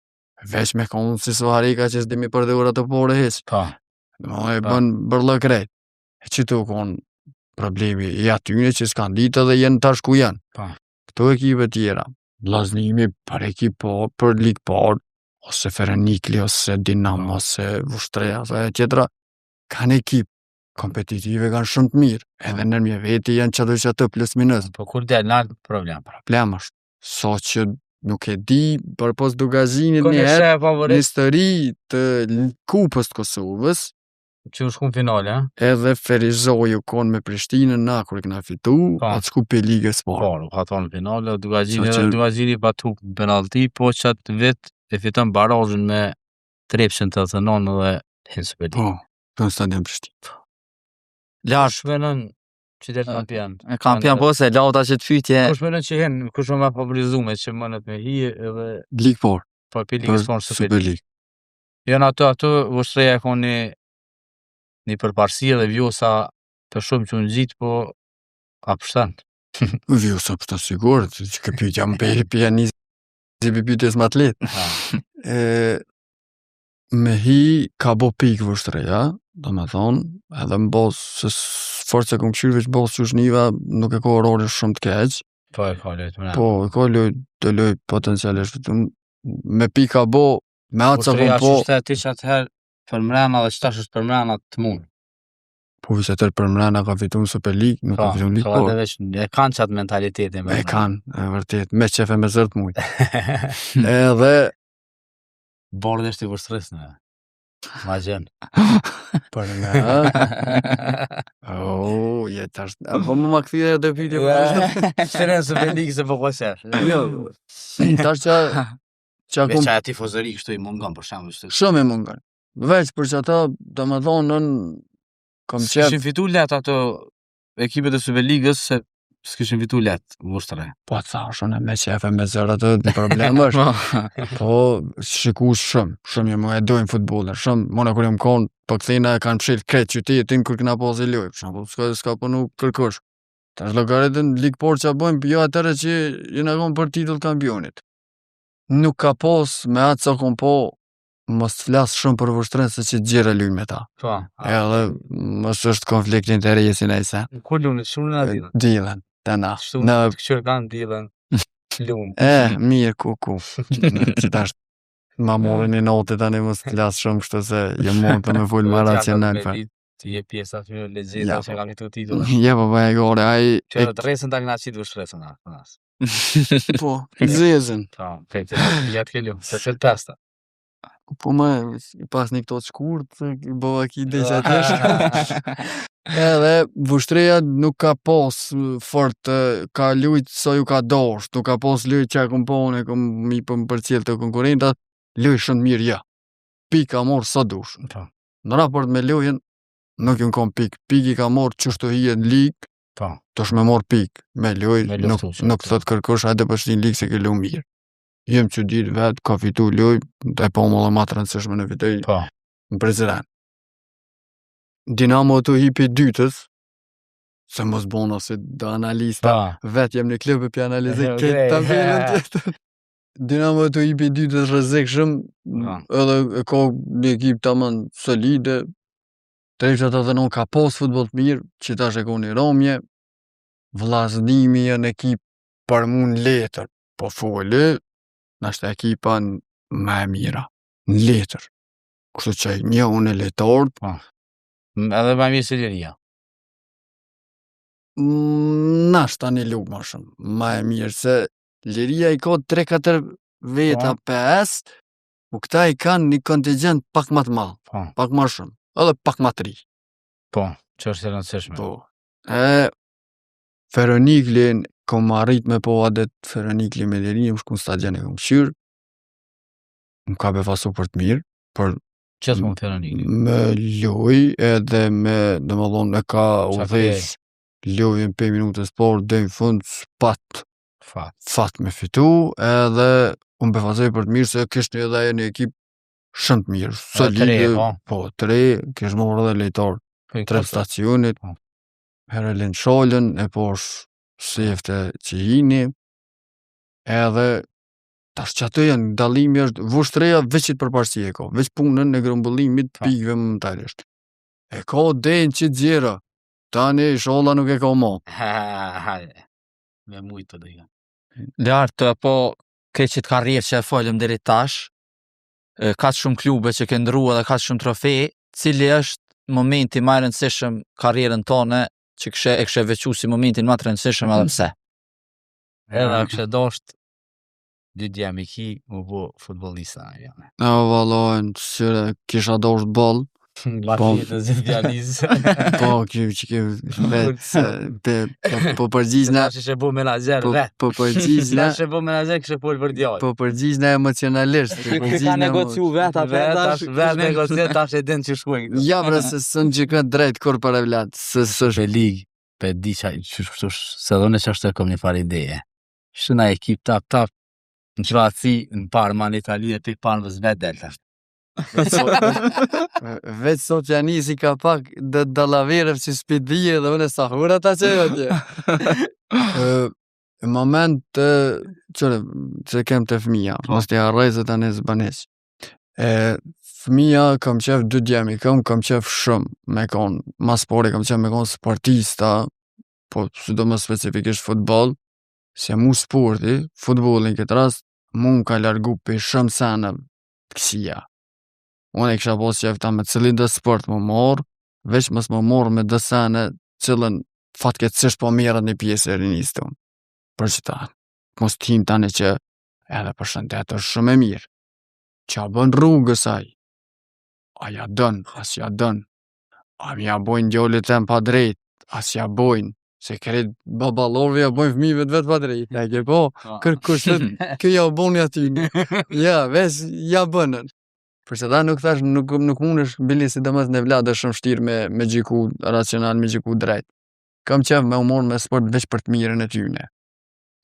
Veç me konë si Soharika që s'dimi përdhur ato pore hiç. Pa. E bën bërllë krejt. E që tu konë problemi i atyne që s'kan ditë dhe jenë tash ku janë. Pa. Këto ekipe tjera, Vllaznimi për ekip parë, për ligë parë, ose Ferenikli, ose Dinamo, ose Vushtreja, ose tjetra, kanë ekip kompetitive, kanë shumë të mirë. Edhe nërmje veti janë çato plus minus. Po kur del nalt problem. Problem është, sa që nuk e di, për pos Dugazhinit Ko një në herë, shë në favorit histori të kupës të Kosovës, që u shkun finale, ha? edhe Ferizoju konë me Prishtinën na kur e kena fitu, Pa. atë shku pe ligës Po, parë. nuk ka thonë finale, Dugazhini Sa që- edhe Dugazhini pa tu penalti, po qatë vit e fiton barazhin me Trepshin të Thënon dhe hin Superligë. Po, të në stadion Prishtinë. Lash, Kush menon që del kampion? e kampion po se lauta që të fytje, Kush menon që hen, kush më favorizume që mënet me hi edhe Ligë parë, po pe për ligës tonë Superligë. Superligë. Janë ato Vushtreja ka një përparësi dhe Vjosa të shumë që në gjitë, po a pështan. Vjo sa për të sigur, që ka pyetja më peri pja një si për pyetjes më atlet. Me hi ka bo pikë Vushtreja, do me thonë, edhe më bos, se forë se kom këshyrë veç bos që shniva, nuk e ka orore shumë të keq, Po e ka lejtë më po, e ka të loj potencialisht, me pikë ka bo, me atë sa Vushtreja kom po, që shte ti që atëherë për mrena dhe qëtash është për mrena të mund. po vise tërë për mrena ka fitu në Superligë, nuk ka fitu në Ligë parë. E kanë qatë mentalitetin. E kanë, e vërtet, me qefe me zërt mujtë. Edhe, Bordë është i Vushtresë në. Ma gjenë. për nga, tash, po më këthire dhe pyetje për Që në Superligë se po qesh. Jo, tash që Veç akum që a tifozëri kështu i mungon për shembull. shumë e mungon. Veç për që ata, do më thonë, nën kom qef, S'kishin fitu let ato ekipet e Superligës se s'kishin fitu let Vushtre. po të thashën e me qefe me zërë atë, në problem është, po shikus shumë jë më e dojnë futbolën, shumë, mona kur jëm konë, po këthina e kanë pshirë kretë qytetin kur këna pas e lojë, për shumë, s'ka punu kërkush. Tash llogaritën Ligë Parë që bëjmë, jo atëre që jena konë për titull kampionit. Nuk ka pas me atë sa kom po, mos të flasë shumë për Vushtren se që gjire lujnë me ta. Po. Edhe mos është konflikt interesi në ise. Ku lunë, shumë në dilën. Dilën, të na. Kështu Në, këqyrë kanë dilën. Lunë. mirë, ku. Që tash, ma morën një notë tani mos të flasë shumë kështu se jë mund të me full më racional. Ti je pjesa aty legjenda që ka fitu titull. Ja, po e gore, ai Që të rresën ta këna qitë vështresën na. po, zezën. Ta, pejtë, ja të kellu, se qëllë pesta. Po pas një këto të shkurt, bëva ki dhe që atesh. Edhe vushtreja nuk ka pas fort, ka lujt sa ju ka dasht, nuk ka pas lujt që kom pone, kom mi për cilë të konkurentat, lujt shumë mirë, ja. Pik ka morë sa dush. Ta, Në raport me lujën, nuk ju kom pik. Pik i ka morë qështu hije në ligë, ta. të shme morë pik. Me lujë, Me nuk, luftu që, nuk thot kërkosh, hajde për shtin ligë se ke lu mirë. Jem që ditë vetë, ka fitu lujë, e po më dhe ma të rëndësishme në fitoj Pa. në Prizren. Dinamo të hipi dytës, se mos bona se do analista, Pa. vetë jem në klubë për analizë, Okej, këtë tabelën tjetër. Dinamo të hipi dytës rrezikshëm, Pa. edhe e ka një ekip tamam solide, Trevqa të dhënon ka pas futboll të mirë, që tash e ka një romje, vllaznimi janë ekip për mu në letër, po foli, nashta ekipa më e mira, në letër. Kështu që një unë e letarët, Pa. Edhe ma mirë se Liria. nashta një lukë më shumë, më e mirë, se Liria i ka 3-4 veta 5, po këta i kanë një kontingent pak më të madh, Pa. pak më shumë, edhe pak më të ri. Po, që është e rëndësishme. Po. Feroniklin, kom arrit me po adet Feroniklin me Lirinë, më shku në stadion e kom qyrë, më ka befasu për të mirë, për Qësë mund të Feronikli? me loj edhe me, dhe më thonë, e ka udhëheq lojën 5 minutës por, dhe në fund, s'pat fat me fitu, edhe unë befasoj për të mirë, se kishtë edhe e një ekip shumë të mirë, solide, po, 3, kishtë morë edhe lejtarë, 3 stacionit, Herelin Sholën, e posh Sefte Qihini, edhe tash që ato janë dallimi është vushtreja veç që të përparësi e ka, veç punën e grumbullimit pikëve momentalisht. E ka denjë që gjera, tani sholla nuk e ka ma. Me mujtë të dhja. Lartë, po, këtë që të karrierë që e folëm deri tash, ka shumë klube që ke ndrua dhe ka shumë trofe, cili është momenti më i rëndësishëm karrierën tonë që e kështë veçu si momentin më të rëndësishëm edhe pse. Edhe kështë dosht dy djemi ki mu bu futbolista. E valojnë, që kisha dosht ball, Lafit në zhjith djalizë. po, që ke vetë, po përgjizna, Që shë bu menager, po përgjizna, Që shë bu menager kështë pol për djallë. po përgjizna emocionalisht. Ka negociu vetë, Vetë negociat, tash e din që shkuajnë. Ja, bre, se sën që këtë drejt kur për e vlatë, se Pe ligë, pe di qa, se dhone që është e kom një far ideje. Shëna ekip tap, në Kroaci, në Parma, në Itali, e pe Parma zvet delta. veç sot që anisi ka pak dhe dalaverëv që s'pi dhije dhe unë e sahura ta që e tje. Në moment që kem të fëmija, mos të harrej se ta në zbaneq. Fëmija kam qef 2 djemi, kam qef shumë me konë, ma spori kam qef me konë sportista, po si do më specifikisht futbol, se mu sporti, futbolin këtë rast, mu ka largu për shumë sanëv të kësia. Unë e kisha pos qef ta me cilin dhe sport më morë, veç mës më morë me dësane cilën fatkeqësisht po merret një pjesë e rinisë tonë. Për që ta, mos t'him tani që edhe për shëndet është shumë e mirë. Qa bën rrugës aj? A ja dën, as ja dën. A mi ja bojnë djollit e pa drejt, as ja bojnë. Se kret babalorve ja bojnë fëmijëve të vetë pa drejt. E ke po, kërkushtet, kjo ja bojnë aty. Ja, veç, ja bënën. Përse ta nuk thash, nuk mund është bili si dëmës në vladë është shumë shtirë me gjiku racional, me gjiku drejt. Kam qef me umor me sport veç për të mirën e tyne.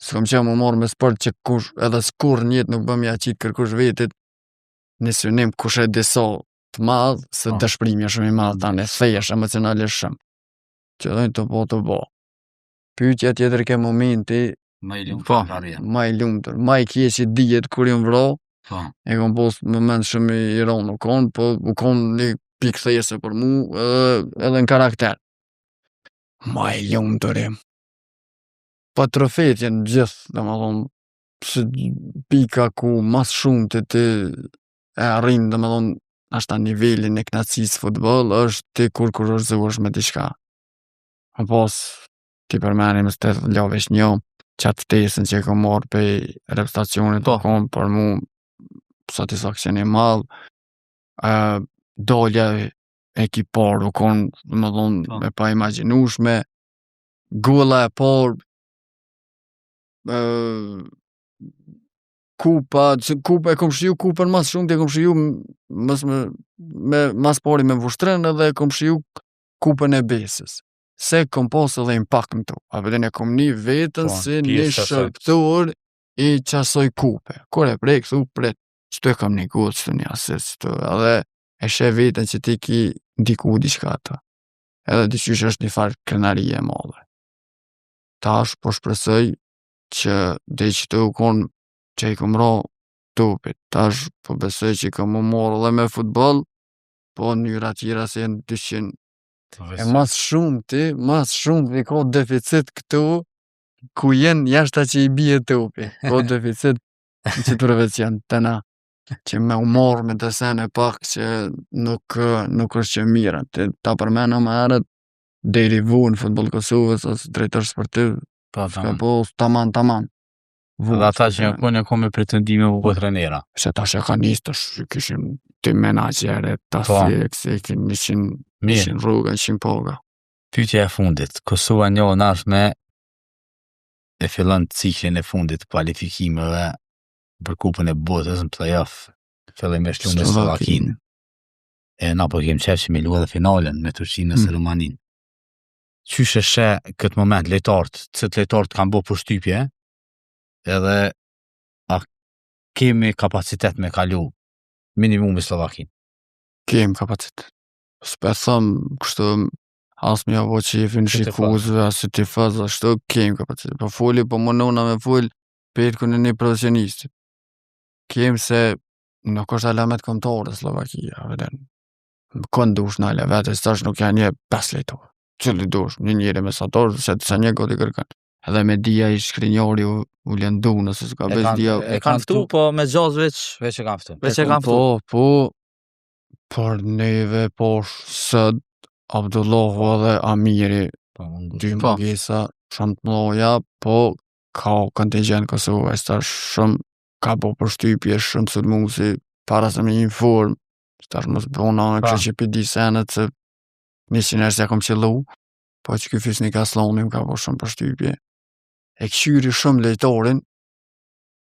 S'kam qef me umor me sport që kush, edhe s'kur njët nuk bëm ja qitë kërkush vetit, në synim kush e diso të madhë, se dëshprimi është shumë i madhë, tani thejesh emocionalisht shumë. Që dojnë të bo. Pyetja tjetër ke momenti, Ma i lumë ma i lumëtër, ma i kjeqi dijet kur ju vro, e kom pos moment shumë i ronë u konë, po u konë një pikë thejese për mu, edhe në karakter. Ma i lumë të rim. Pa trofet jenë gjithë, dhe më thonë, se pika ku mas shumë të ti e arrin, dhe më thonë, ashta nivelin e knatësisë futboll është ti kur kurorëzohesh me diçka. Më pas ti përmeni më stet lavesh një qatë ftesën që e kom marrë pe reputacionit të kom për mu satisfakcion i madh. Dalja ekipar u kon më thonë me pa imagjinueshme. Golla e parë kupa e kom shiju kupën mas shumë e kom shiju mas pari me Vushtrën edhe e kom shiju kupën e Besës. Se kom pas edhe impakt në to. A vetën e kom një vetën si një shërptor i qasoj kupe. Kur e prej këtu pret, qëtu e kam një gol, qëtu një asist, qëtu edhe e sheh vetën që ti ki ndiku diçka ato. Edhe diqysh është një farë krenarie e madhe. Tash po shpresoj që dhe që të u konë që i kom ra topit. Tash po besoj që i kom u marrë edhe me futbol, po në njëra tjera se jenë 200. E mas shumë ti ka deficit këtu, ku jenë jashta që i bie topi. Ka deficit që të rëvecion të na. Që me u marrë me desen e pak që nuk është që mirë. Ta përmena më herët, deri vu në futbol Kosovës, ose drejtor sportiv, ka po taman. Dhe ata që në kone ko me pretendime po trenera. Se ta që ka njës të kishim të menagere, ta se kishin 100 rrugë, 100 paga. Pyetja e fundit, Kosova një nashme e fillon ciklin e fundit kualifikimeve për kupën e botës në play-off. Fillimisht lumë me Slovakinë. E na po kem qef që me luaj edhe finalen me Turqinë ose Rumaninë. Qysh e sheh këtë moment lejtartë, lejtartë kanë bërë përshtypje, edhe a kemi kapacitet me kalu minimum i Slovakinë? Kemi kapacitet. S'pe thëmë kështu as me avo që jefin shikuzve, as të tifaz, ashtu kemi kapacitet. Po foli, po mënona me fol petkun e një profesionistit. Kemi se nuk është alamet kontore Slovakia, veden. Kënë dush në ale vete, stash nuk janë një 5 lejtorë. Qëllë dush, një njëri mesator, se të sa një goti kërkan. Edhe me dia i shkrinjori u lëndu, nëse s'ka bez dia. E kanë ftu, po me gjaz veç e kanë ftu. Po, por neve posh sët, Abdullahu edhe Amiri, dy mëgjesa, shumë të mloja, po ka kontingent Kosovë, stash shumë ka po përshtypje, shumë së të mungësi, para se me inform, stash mos bëna në kështë që pidi senet, se 100 herë se kom qëllu, po që këj Fisnik Aslani ka po shumë përshtypje. E këshyri shumë lejtorin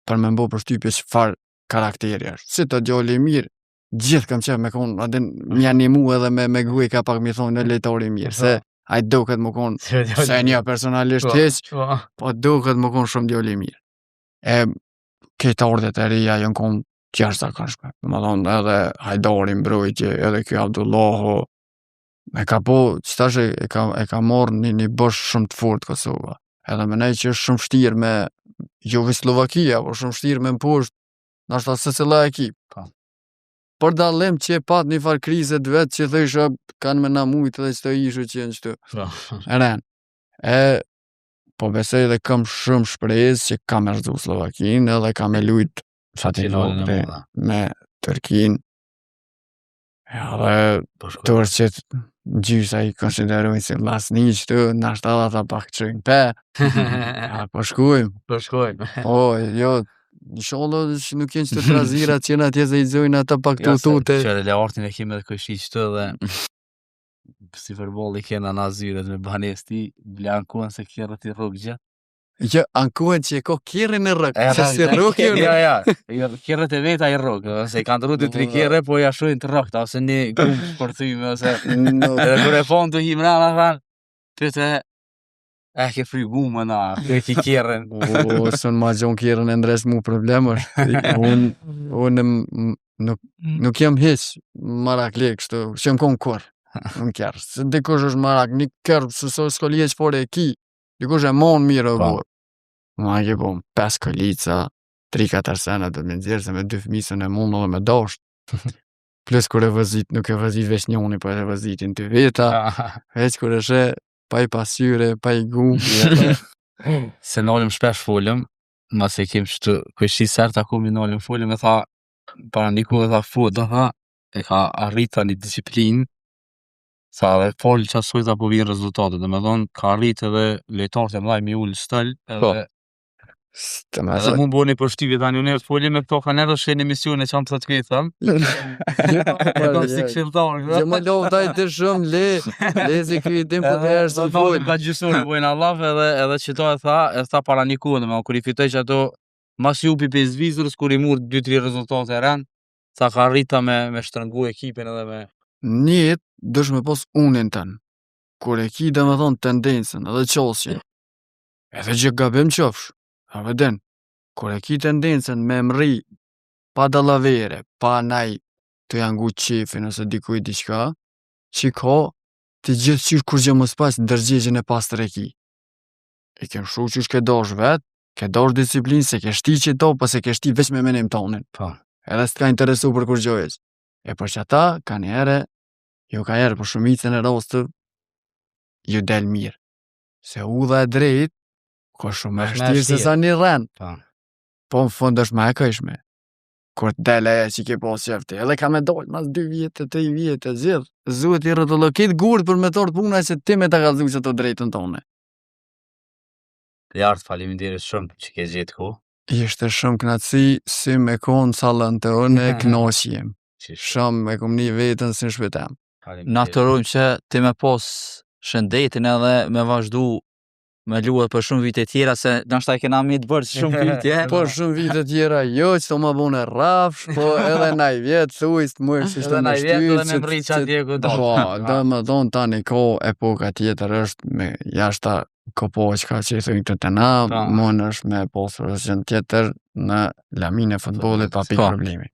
për me mbo përshtypje që farë karakteri është. Si të djali mirë, gjithë kam qef me konë, adin më janë një mu edhe me guj ka pak mi thonë në lejtori mirë, se a i do këtë më konë, se një personalisht heq, po do këtë më konë shumë djali mirë. E këtë ordet e rria jënë konë tjerë zakonshme. Më thonë edhe Hajdari mbrojtje, edhe kjo Abdullahu, e ka po, qëtash e ka marrë një bësh shumë të fort Kosova. Edhe me nej që është shumë shtirë me, jo vi Slovakia, po shumë shtirë me mposht, nashta se cila ekip. Për dallim që e pat një farë krizet vetë që thësha kanë me na mujtë dhe që të ishu që jenë qëtu. Po besoj dhe kam shumë shprejës që kam e rëzu Slovakinë edhe kam e lujt me Turkinë. Edhe Turqit gjysa i konsiderojnë si lasni qëtu, nashta dhe ta pak qëjnë pe. Po shkojmë. Jo, inshallah që nuk jenë që të trazirat që jenë atje se i zojnë ata pak të tute. Qëre Leartin e kemi edhe kështi qëtë dhe si përbol i kena në azyret me banesti, ble ankuan se kjerët i rrugë gjë. Jo, ankuan që e ko kjerën e rrugë, se si rrugë jo, kjerët e veta i rrugë, se i kanë të rrutë 3 kjerë, po i ashojnë të rrugë, ose një gumë shpërthyme, ose edhe kër e fonë të himrana, thanë, pëte, ke fri gumë na, ki kjerën. Së në ma gjonë kjerën e ndres mu problem është, unë nuk jam hiq marak lek, që jam konë kur, në kjerë, se dikush është marak, një kjerë, se s'ko lije që fore e ki, dikush e monë mirë o kur. Ma ke po 5 kolica, 3-4 sena dhe me nëzirë, se me 2 fëmisën e mundë dhe me dasht. Plus kur e vëzit, nuk e vëzit veç njoni, po e vëzitin të veta, veç kur e shë, pa i pasyre, pa i gu. Se nalëm shpesh folëm, ma se kem që kështi sërë ta kumi nalëm folëm, e tha, para një kohë e tha fot, dhe tha, e ka arritë një disiplinë, sa edhe fol qasoj sa po vinë rezultate, domethënë ka arritë edhe lojtarët e mëdhaj mi ul stël, edhe mu bëni përshtypje tani unë folim me këto kanë edhe shenë emisione që më të të thëm. Si këshilltar. Që më loftaj të shumë le si ky dim po të herë së fol. Ka gjysur bojnë Allah edhe që to e tha para një kohë, domethënë kur I fitoj që ato mas jupi pesë vizurës kur I mur 2-3 rezultate e rënd, sa ka arrita me shtrëngu ekipin edhe me Njët dësh me pos unin tën. Kur e ki domethënë tendencën edhe qosje. Edhe gjë gabim qofsh. A veden, kur e ki tendencën me mri pa dallavere, pa naj të jangu qefin ose dikuj diçka, që ka të gjithë qysh kur gjë mos pas ndërgjegjen e pastër e ki. E kem shu qysh ke dash vet, ke dash disiplinë, se ke shti që do, po se ke shti veç me menim tonin. Edhe s'ka interesu për kur gjojës. E për që ata, ka njerë, jo ka njerë për shumicën e rastëve, ju del mirë. Se udha e drejt, ko shumë e shtirë se sa një rend. Po në fund është ma e këjshme. Kur del e që ke pas qefti, edhe ka me dollë mas 2 vjetë, 3 vjetë, zidh. Zuhet I rëtëllokit gurët për me torë puna që ti me ta kalzu që të drejtën tonë. Lartë faleminderit shumë që ke gjetë ko. Ishte shumë knatësi, si me konë salën të unë e knaqjem. Shumë e kom një vetën si në shpetem. Natërojmë që ti me pos shëndetin edhe me vazhdu me luet për shumë vite tjera, se nështë e kena mi të bërë shumë vite. Po shumë vite tjera, jo që të më bune rafsh, po edhe naj vjetë, thujst, më që Edhe naj vjetë edhe me mri që atje këtë. Po, dhe më donë tani ko epoka tjetër është me jashta kopo që ka që I thujnë këtë të na, mon është me posë rëzgjën tjetër në lamin e futbolit pa pikë problemi.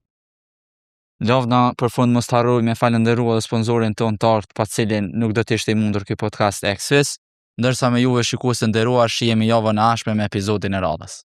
Lavna për fund mos të harroj me falenderu edhe sponsorin ton të artë pa cilin nuk do t'ishte I mundur ky podcast Exfis, ndërsa me juve shikues të nderuar shihemi javën e ardhshme me episodin e radhës.